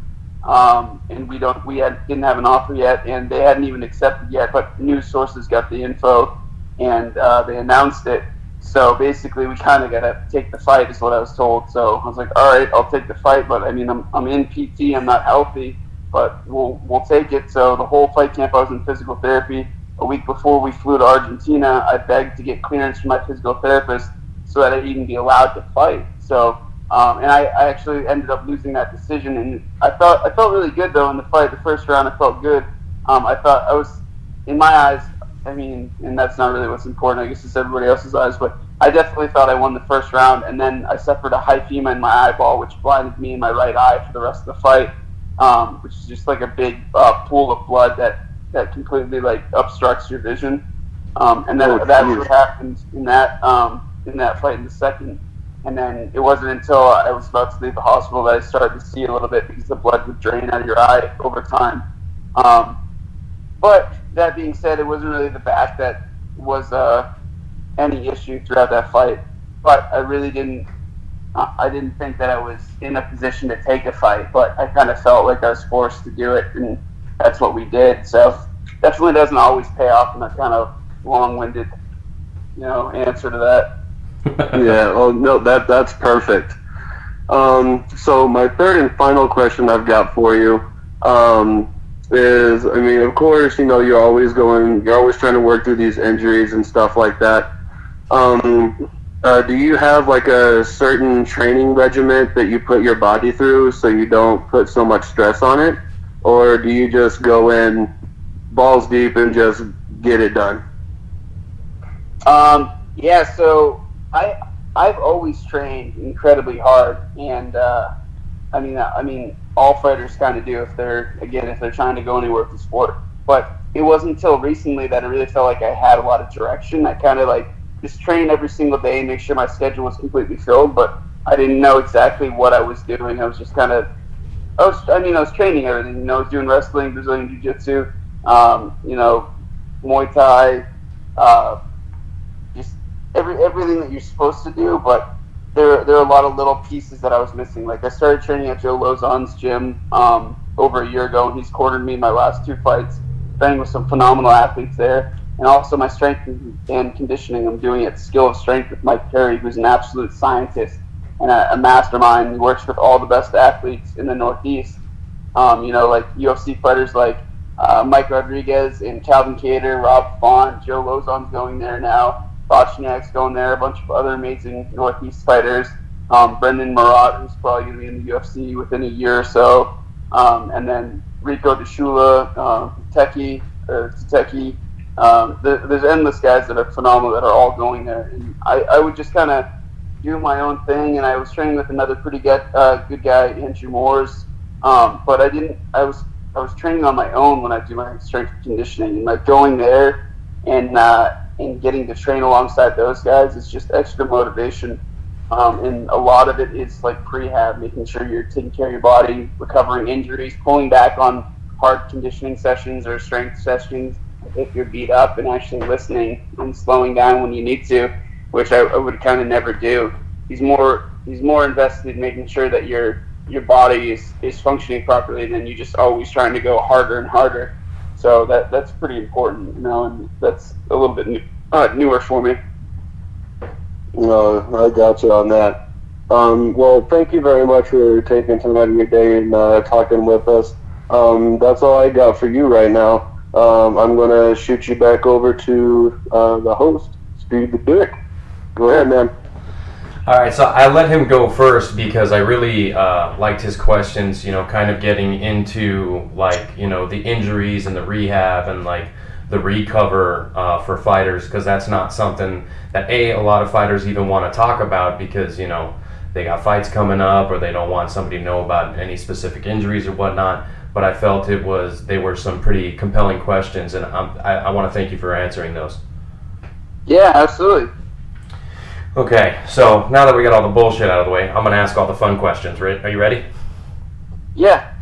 And we didn't have an offer yet, and they hadn't even accepted yet. But news sources got the info, and they announced it. So basically, we kind of got to take the fight, is what I was told. So I was like, all right, I'll take the fight. But I mean, I'm in PT, I'm not healthy, but we'll take it. So the whole fight camp, I was in physical therapy. A week before we flew to Argentina, I begged to get clearance from my physical therapist so that I'd even be allowed to fight. So. And I actually ended up losing that decision, and I felt really good though in the fight. The first round, I felt good. I thought I was, in my eyes, I mean, and that's not really what's important. I guess it's everybody else's eyes, but I definitely thought I won the first round, and then I suffered a hyphema in my eyeball, which blinded me in my right eye for the rest of the fight, which is just like a big pool of blood that completely like obstructs your vision, and then that's what happened in that fight in the second. And then it wasn't until I was about to leave the hospital that I started to see a little bit because the blood would drain out of your eye over time. But that being said, it wasn't really the back that was any issue throughout that fight. But I really didn't think that I was in a position to take a fight. But I kind of felt like I was forced to do it, and that's what we did. So definitely doesn't always pay off in a kind of long-winded, answer to that. Yeah, oh no, that's perfect. So my third and final question I've got for you is, I mean, of course, you're always trying to work through these injuries and stuff like that. Do you have like a certain training regimen that you put your body through so you don't put so much stress on it, or do you just go in balls deep and just get it done? Yeah, so I've always trained incredibly hard, and I mean, all fighters kind of do if they're trying to go anywhere with the sport. But it wasn't until recently that I really felt like I had a lot of direction. I kind of like just trained every single day and make sure my schedule was completely filled, but I didn't know exactly what I was doing. I was just kind of, I was training everything. I was doing wrestling, Brazilian Jiu-Jitsu, Muay Thai, just everything that you're supposed to do, but there are a lot of little pieces that I was missing. Like I started training at Joe Lozon's gym over a year ago, and he's cornered me in my last 2 fights, training with some phenomenal athletes there. And also my strength and conditioning, I'm doing at Skill of Strength with Mike Perry, who's an absolute scientist and a mastermind. He works with all the best athletes in the Northeast. Like UFC fighters like Mike Rodriguez and Calvin Cater, Rob Font, Joe Lozon's going there now. Bochniak's going there, a bunch of other amazing Northeast fighters. Brendan Marat, who's probably going to be in the UFC within a year or so. And then Rico DeShula, Teki. There's endless guys that are phenomenal that are all going there. And I would just kind of do my own thing, and I was training with another pretty good guy, Andrew Moores. But I was training on my own when I do my strength and conditioning, and like going there and getting to train alongside those guys is just extra motivation. And a lot of it is like prehab, making sure you're taking care of your body, recovering injuries, pulling back on hard conditioning sessions or strength sessions if you're beat up, and actually listening and slowing down when you need to, which I would kind of never do. He's more invested in making sure that your body is functioning properly than you just always trying to go harder and harder. So that's pretty important, and that's a little bit newer for me. No, I got you on that. Well, thank you very much for taking some out of your day and talking with us. That's all I got for you right now. I'm going to shoot you back over to the host, Steve the Dick. Go ahead, man. All right, so I let him go first because I really liked his questions, kind of getting into the injuries and the rehab and the recover for fighters, because that's not something that a lot of fighters even want to talk about because, they got fights coming up or they don't want somebody to know about any specific injuries or whatnot. But I felt they were some pretty compelling questions, and I want to thank you for answering those. Yeah, absolutely. Okay, so now that we got all the bullshit out of the way, I'm going to ask all the fun questions. Are you ready? Yeah.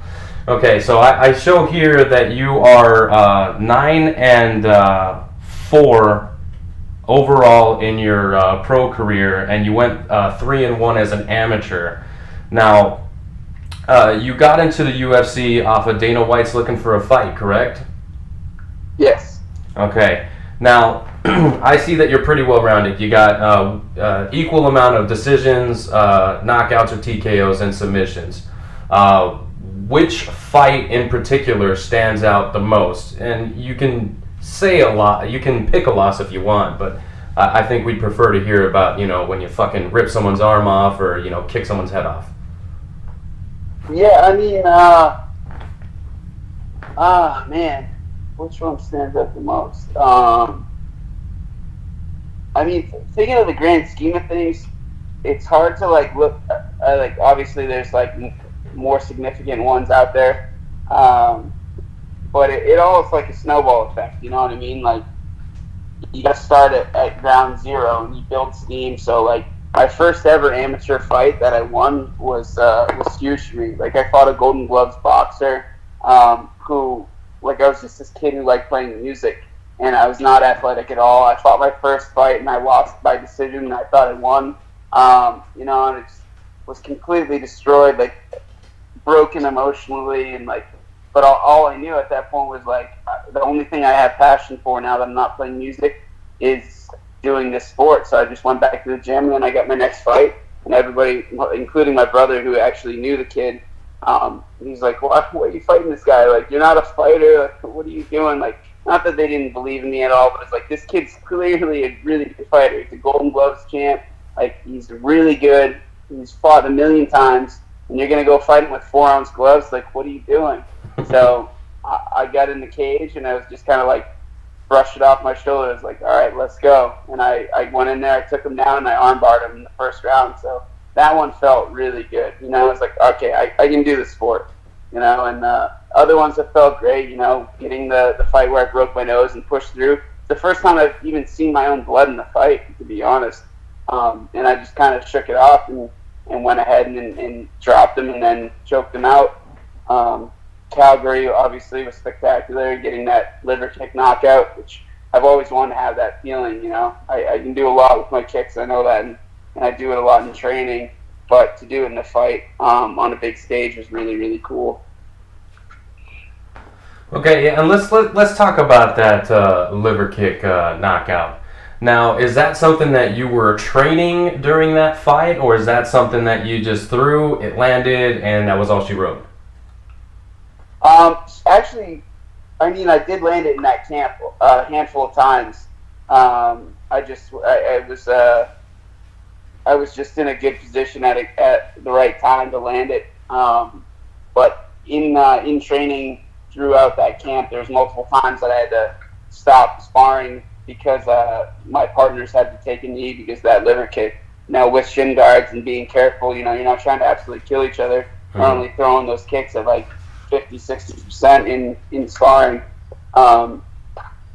Okay, so I show here that you are 9-4 overall in your pro career, and you went 3-1 as an amateur. Now, you got into the UFC off of Dana White's Looking for a Fight, correct? Yes. Okay. Now, I see that you're pretty well-rounded. You got equal amount of decisions, knockouts or TKOs, and submissions. Which fight in particular stands out the most? And you can say a lot. You can pick a loss if you want, but I think we'd prefer to hear about, when you fucking rip someone's arm off or, kick someone's head off. Yeah, I mean, man, which one stands out the most? I mean, thinking of the grand scheme of things, it's hard to like look. Like obviously, there's like more significant ones out there, but it all is like a snowball effect. You know what I mean? Like you got to start at ground zero and you build steam. So like my first ever amateur fight that I won was huge for me. Like I fought a Golden Gloves boxer who like I was just this kid who liked playing music and I was not athletic at all. I fought my first fight and I lost by decision and I thought I won. You know, and it just was completely destroyed, like broken emotionally and like. But all I knew at that point was like the only thing I have passion for now that I'm not playing music is doing this sport. So I just went back to the gym and then I got my next fight. And everybody, including my brother who actually knew the kid, he's like, "What are you fighting this guy? Like, you're not a fighter. Like, what are you doing?" Like, not that they didn't believe in me at all, but it's like this kid's clearly a really good fighter. He's a Golden Gloves champ. Like, he's really good. He's fought a million times, and you're gonna go fight him with 4-ounce gloves. Like, what are you doing? So I got in the cage and I was just kind of like brushed it off my shoulder. I was like, all right, let's go. And I went in there, I took him down and I armbarred him in the first round. So that one felt really good. You know, I was like, okay, I can do this sport. You know, and other ones that felt great, you know, getting the fight where I broke my nose and pushed through. It's the first time I've even seen my own blood in the fight, to be honest. And I just kind of shook it off and went ahead and dropped him and then choked him out. Calgary obviously was spectacular, getting that liver kick knockout, which I've always wanted to have that feeling, you know. I can do a lot with my kicks, I know that, and I do it a lot in training, but to do it in a fight on a big stage was really, really cool. Okay, yeah, and let's talk about that liver kick knockout. Now, is that something that you were training during that fight, or is that something that you just threw, it landed, and that was all she wrote? Actually, I mean, I did land it in that camp a handful of times. I was just in a good position at the right time to land it. But in training throughout that camp, there was multiple times that I had to stop sparring because my partners had to take a knee because of that liver kick. Now with shin guards and being careful, you know, you're not trying to absolutely kill each other. Mm-hmm. You're only throwing those kicks at like 50-60% in sparring.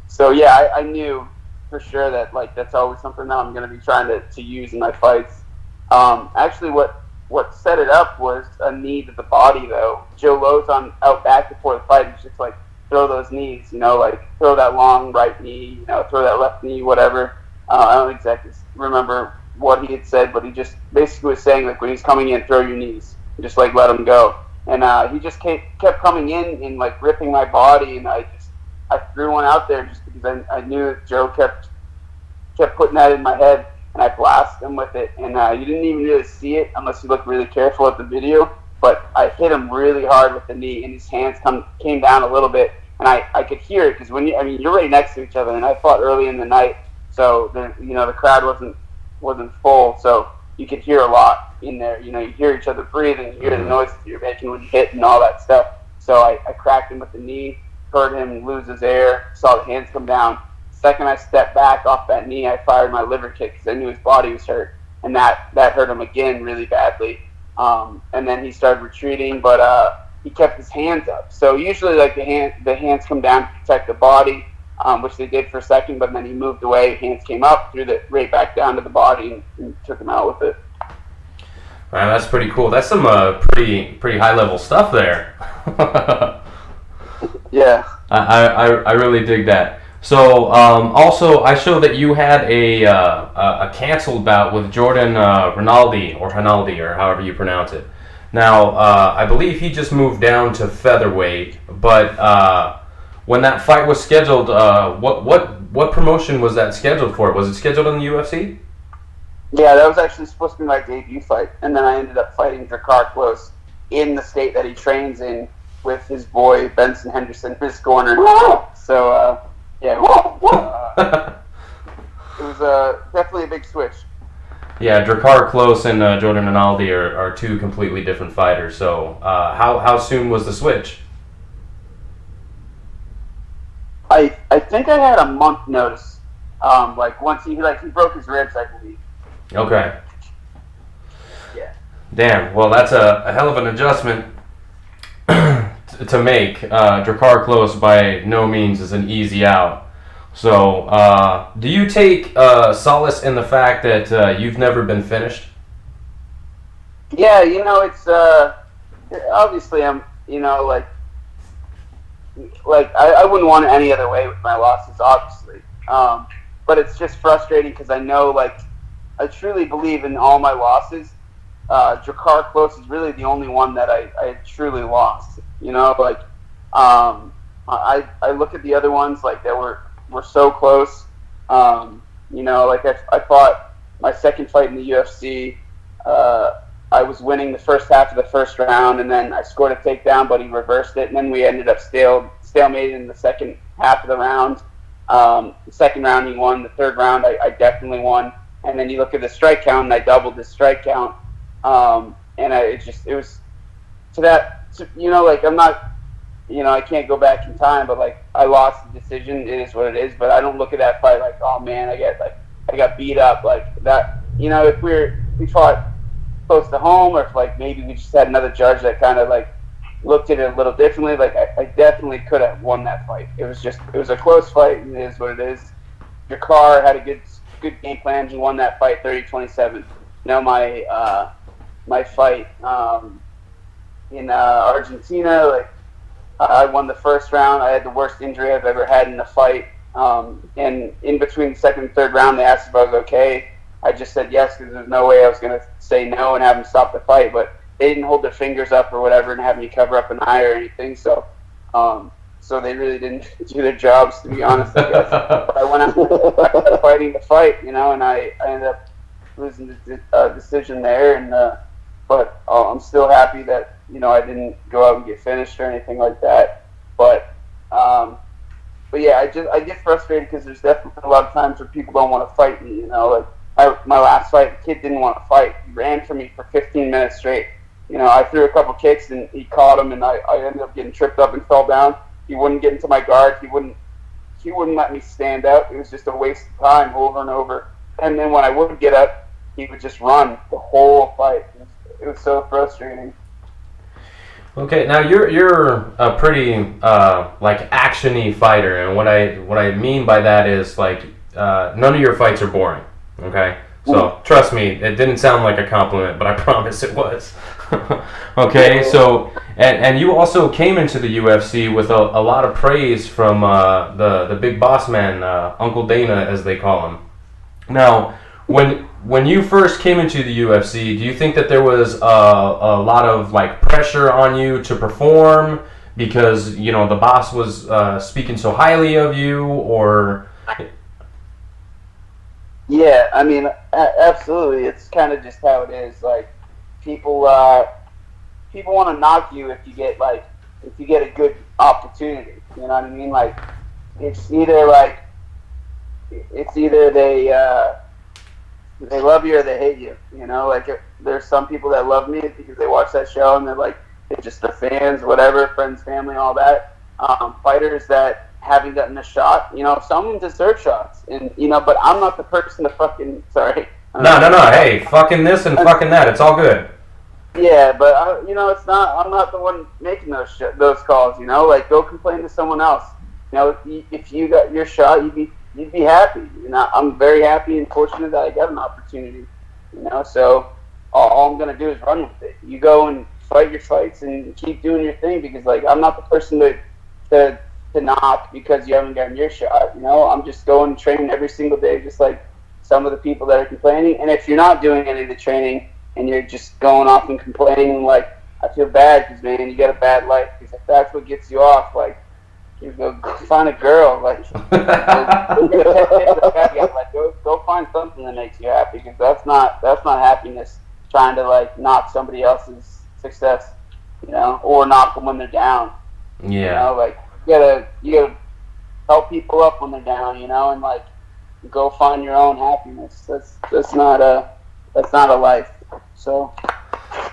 So yeah, I knew for sure that like that's always something that I'm going to be trying to use in my fights. Actually, what set it up was a knee to the body though. Joe Lowe's out back before the fight. He's just like throw those knees, you know, like throw that long right knee, you know, throw that left knee, whatever. I don't exactly remember what he had said, but he just basically was saying like when he's coming in, throw your knees, just like let him go. And he just kept coming in and like ripping my body, and I threw one out there just because I knew Joe kept putting that in my head, and I blasted him with it. And you didn't even really see it unless you look really careful at the video. But I hit him really hard with the knee, and his hands came down a little bit, and I could hear it because you're right next to each other, and I fought early in the night, so the crowd wasn't full, so you could hear a lot in there. You know, you hear each other breathe and you hear the noises you're making when you hit and all that stuff. So I cracked him with the knee, heard him lose his air, saw the hands come down. The second I stepped back off that knee, I fired my liver kick because I knew his body was hurt, and that hurt him again really badly. And then he started retreating, but he kept his hands up. So usually like the hands come down to protect the body, which they did for a second, but then he moved away, hands came up, threw it right back down to the body and took him out with it. Wow, that's pretty cool. That's some pretty high level stuff there. Yeah. I really dig that. So also I show that you had a canceled bout with Jordan Rinaldi or however you pronounce it. Now I believe he just moved down to featherweight, but when that fight was scheduled, what promotion was that scheduled for? Was it scheduled in the UFC? Yeah, that was actually supposed to be my debut fight, and then I ended up fighting Drakkar Klose in the state that he trains in with his boy Benson Henderson, his corner. So yeah, it was definitely a big switch. Yeah, Drakkar Klose and Jordan Rinaldi are two completely different fighters. So how soon was the switch? I think I had a month notice. Like once he broke his ribs, I believe. Okay. Yeah. Damn. Well, that's a hell of an adjustment to make. Drakkar Klose by no means is an easy out. So, do you take solace in the fact that you've never been finished? Yeah, it's obviously I'm like I wouldn't want it any other way with my losses, obviously. But it's just frustrating because I know, like, I truly believe in all my losses. Drakkar Klose is really the only one that I truly lost. Like, I look at the other ones like that were so close. Like I fought my second fight in the UFC. I was winning the first half of the first round, and then I scored a takedown, but he reversed it, and then we ended up stalemate in the second half of the round. The second round he won. The third round I definitely won. And then you look at the strike count, and I doubled the strike count. And it was to that. Like I'm not. I can't go back in time, but like I lost the decision. It is what it is. But I don't look at that fight like, oh man, I got beat up like that. If we fought close to home, or if like maybe we just had another judge that kind of like looked at it a little differently, like I definitely could have won that fight. It was a close fight, and it is what it is. Drakkar had a good game plan. He won that fight 30-27. My fight in Argentina, like I won the first round. I had the worst injury I've ever had in a fight. And in between the second and third round, they asked if I was okay. I just said yes because there's no way I was going to say no and have them stop the fight. But they didn't hold their fingers up or whatever and have me cover up an eye or anything. So they really didn't do their jobs, to be honest, I guess. But I went out fighting the fight, and I ended up losing the decision there. And but I'm still happy that I didn't go out and get finished or anything like that. But yeah, I get frustrated because there's definitely a lot of times where people don't want to fight me. Like my last fight, the kid didn't want to fight. He ran for me for 15 minutes straight. I threw a couple kicks and he caught him, and I ended up getting tripped up and fell down. He wouldn't get into my guard. He wouldn't let me stand out. It was just a waste of time over and over. And then when I would get up, he would just run the whole fight. It was so frustrating. Okay, now you're a pretty like action-y fighter, and what I mean by that is like none of your fights are boring. Okay, so trust me, it didn't sound like a compliment, but I promise it was. Okay, so and you also came into the UFC with a lot of praise from the big boss man, Uncle Dana, as they call him. Now, when you first came into the UFC, do you think that there was a lot of like pressure on you to perform because the boss was speaking so highly of you, or? Yeah, I mean, absolutely. It's kind of just how it is. Like people want to knock you if you get a good opportunity. You know what I mean? Like it's either they love you or they hate you. Like there's some people that love me because they watch that show and they're just the fans, whatever, friends, family, all that. Fighters that haven't gotten a shot, some of them deserve shots, and but I'm not the person to fucking sorry. No. Hey, fucking this and fucking that. It's all good. Yeah, but it's not. I'm not the one making those calls. Like go complain to someone else. If you got your shot, you'd be happy. I'm very happy and fortunate that I got an opportunity. So all I'm gonna do is run with it. You go and fight your fights and keep doing your thing because I'm not the person to knock because you haven't gotten your shot. I'm just going and training every single day, just like some of the people that are complaining. And if you're not doing any of the training and you're just going off and complaining, I feel bad because, man, you got a bad life. Because if that's what gets you off, you go find a girl. Go find something that makes you happy because that's not happiness. Trying to knock somebody else's success, or knock them when they're down. Yeah. You gotta help people up when they're down, and go find your own happiness. That's not a life. So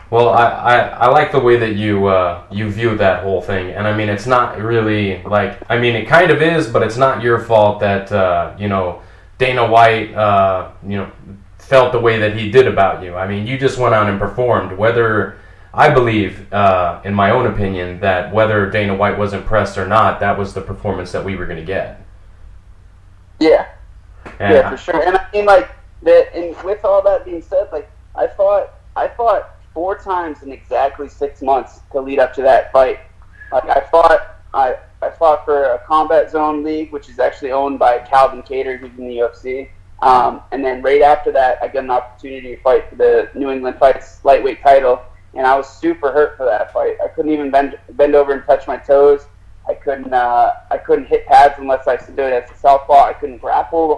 Well, I like the way that you view that whole thing, and I mean it's not really like it kind of is, but it's not your fault that Dana White felt the way that he did about you. I mean you just went out and performed. Whether I believe, in my own opinion, that whether Dana White was impressed or not, that was the performance that we were going to get. Yeah, And yeah, for sure. And I mean, like that. And with all that being said, like I fought 4 times in exactly 6 months to lead up to that fight. Like I fought for a Combat Zone League, which is actually owned by Calvin Cater, who's in the UFC. And then right after that, I got an opportunity to fight for the New England Fights lightweight title, and I was super hurt for that fight. I couldn't even bend over and touch my toes. I couldn't hit pads unless I stood as a southpaw. I couldn't grapple the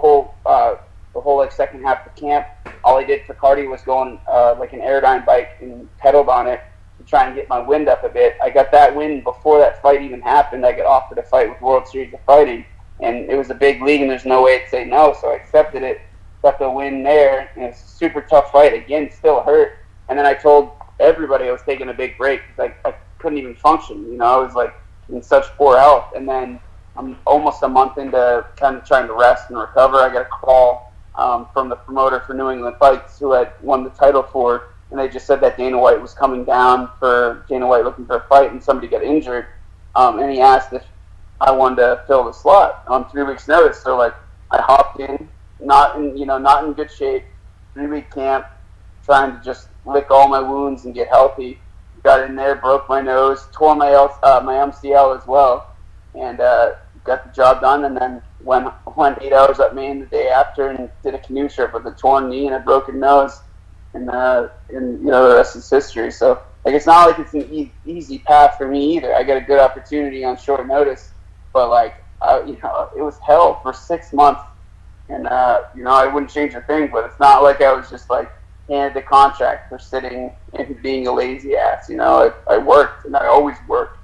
whole like second half of the camp. All I did for cardio was go on like an Aerodyne bike and pedaled on it to try and get my wind up a bit. I got that win before that fight even happened. I got offered a fight with World Series of Fighting, and it was a big league, and there's no way to say no, so I accepted it. Got the win there, and it's a super tough fight. Again, still hurt. And then I told everybody I was taking a big break because I couldn't even function. I was like in such poor health. And then I'm almost a month into kind of trying to rest and recover. I got a call from the promoter for New England Fights who had won the title for, and they just said that Dana White was coming down for Dana White looking for a fight, and somebody got injured. And he asked if I wanted to fill the slot on 3 weeks' notice. So like I hopped in, not in good shape, 3-week camp, trying to just lick all my wounds and get healthy. Got in there, broke my nose, tore my MCL as well, and got the job done. And then went 8 hours up Maine the day after and did a canoe trip with a torn knee and a broken nose, and the rest is history. So like it's not like it's an easy path for me either. I got a good opportunity on short notice, but like it was hell for 6 months, and I wouldn't change a thing. But it's not like I was just like handed the contract for sitting and being a lazy ass. I worked, and I always worked.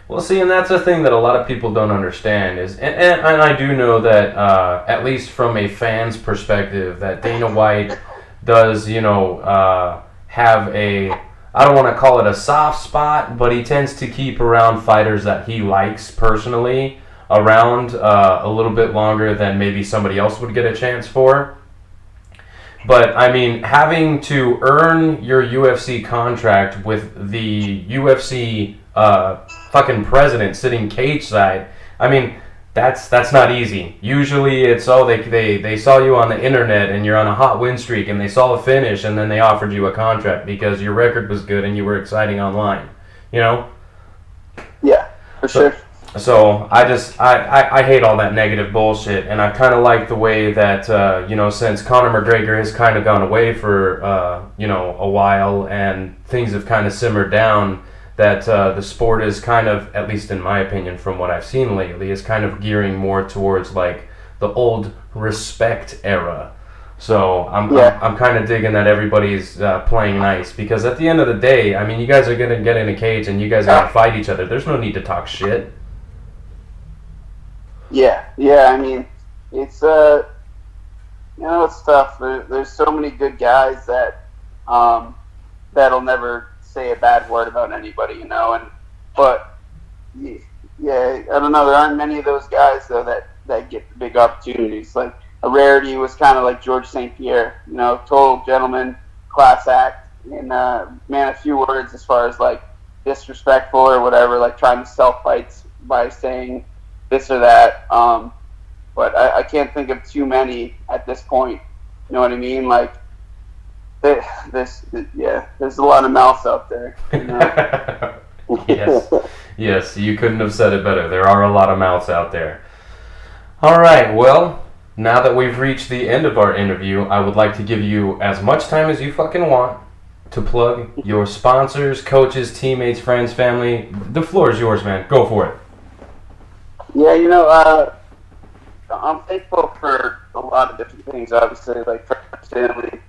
Well, see, and that's the thing that a lot of people don't understand is, and I do know that, at least from a fan's perspective, that Dana White does, have I don't want to call it a soft spot, but he tends to keep around fighters that he likes personally around a little bit longer than maybe somebody else would get a chance for. But, I mean, having to earn your UFC contract with the UFC fucking president sitting cage side, I mean, that's not easy. Usually it's, they saw you on the internet and you're on a hot win streak and they saw a finish and then they offered you a contract because your record was good and you were exciting online, Yeah, for sure. So I hate all that negative bullshit, and I kind of like the way that since Conor McGregor has kind of gone away for a while and things have kind of simmered down, that the sport is kind of, at least in my opinion from what I've seen lately, is kind of gearing more towards like the old respect era. So I'm kind of digging that everybody's playing nice, because at the end of the day, I mean, you guys are gonna get in a cage and you guys are gonna fight each other. There's no need to talk shit. Yeah. I mean, it's it's tough. There's so many good guys that that'll never say a bad word about anybody, but I don't know. There aren't many of those guys though that get the big opportunities. Like a rarity was kind of like George St. Pierre, total gentleman, class act, and man, a few words as far as like disrespectful or whatever, like trying to sell fights by saying this or that, but I can't think of too many at this point. You know what I mean? Like, there's a lot of mouths out there. Yes, you couldn't have said it better. There are a lot of mouths out there. All right, well, now that we've reached the end of our interview, I would like to give you as much time as you fucking want to plug your sponsors, coaches, teammates, friends, family. The floor is yours, man. Go for it. Yeah, I'm thankful for a lot of different things, obviously, like friends, family,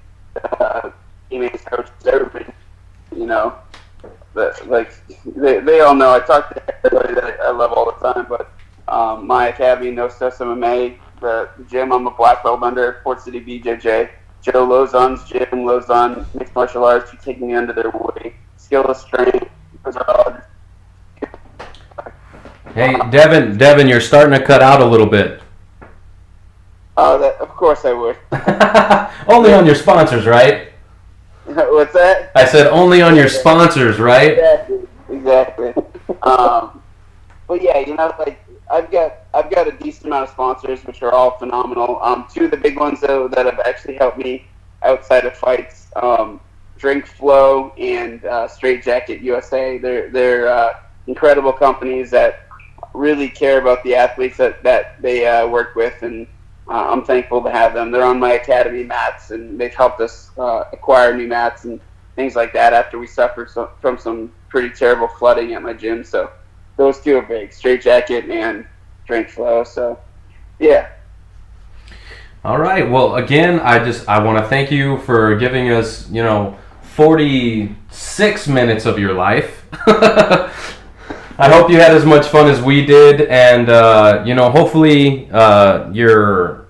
teammates, coaches, everybody, but, like, they all know. I talk to everybody that I love all the time, but my academy, No Stress MMA, the gym I'm a black belt under, Port City BJJ, Joe Lozon's gym, Lozon Mixed Martial Arts, who take me under their wing. Skill of Strength. Those are all just... Hey, Devin, you're starting to cut out a little bit. Of course I would. Only on your sponsors, right? What's that? I said only on your sponsors, right? Exactly. But yeah, you know, like I've got a decent amount of sponsors, which are all phenomenal. Two of the big ones though that have actually helped me outside of fights, Drink Flow and Straight Jacket USA. They're incredible companies that really care about the athletes that they work with, and I'm thankful to have them. They're on my academy mats, and they've helped us acquire new mats and things like that after we suffered from some pretty terrible flooding at my gym. So those two are big, Straight Jacket and Drink Flow. So yeah. All right. Well, again, I want to thank you for giving us, 46 minutes of your life. I hope you had as much fun as we did, and hopefully your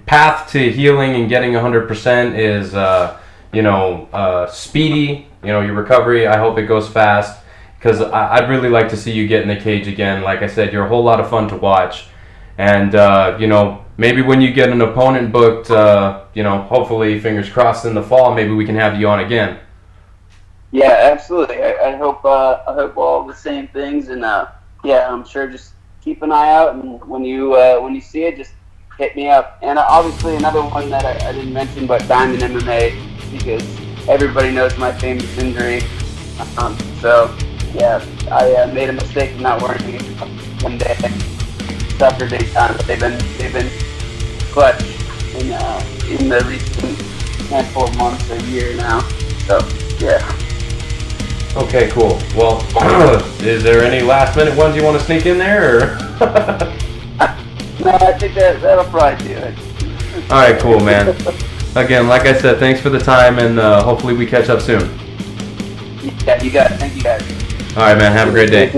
path to healing and getting 100% is speedy. Your recovery. I hope it goes fast, because I'd really like to see you get in the cage again. Like I said, you're a whole lot of fun to watch, and maybe when you get an opponent booked, hopefully, fingers crossed, in the fall, maybe we can have you on again. Yeah, absolutely. I hope all the same things, and I'm sure just keep an eye out, and when you see it, just hit me up. And obviously another one that I didn't mention, but Diamond MMA, because everybody knows my famous injury. So yeah, I made a mistake of not wearing it one day. Suffered big time, but they've been clutch in the recent handful of months or year now. So yeah. Okay, cool. Well, is there any last minute ones you want to sneak in there, or? No, I think that'll probably do it. All right, cool, man. Again, like I said, thanks for the time, and hopefully we catch up soon. Yeah, you got it. Thank you guys. All right, man. Have a great day.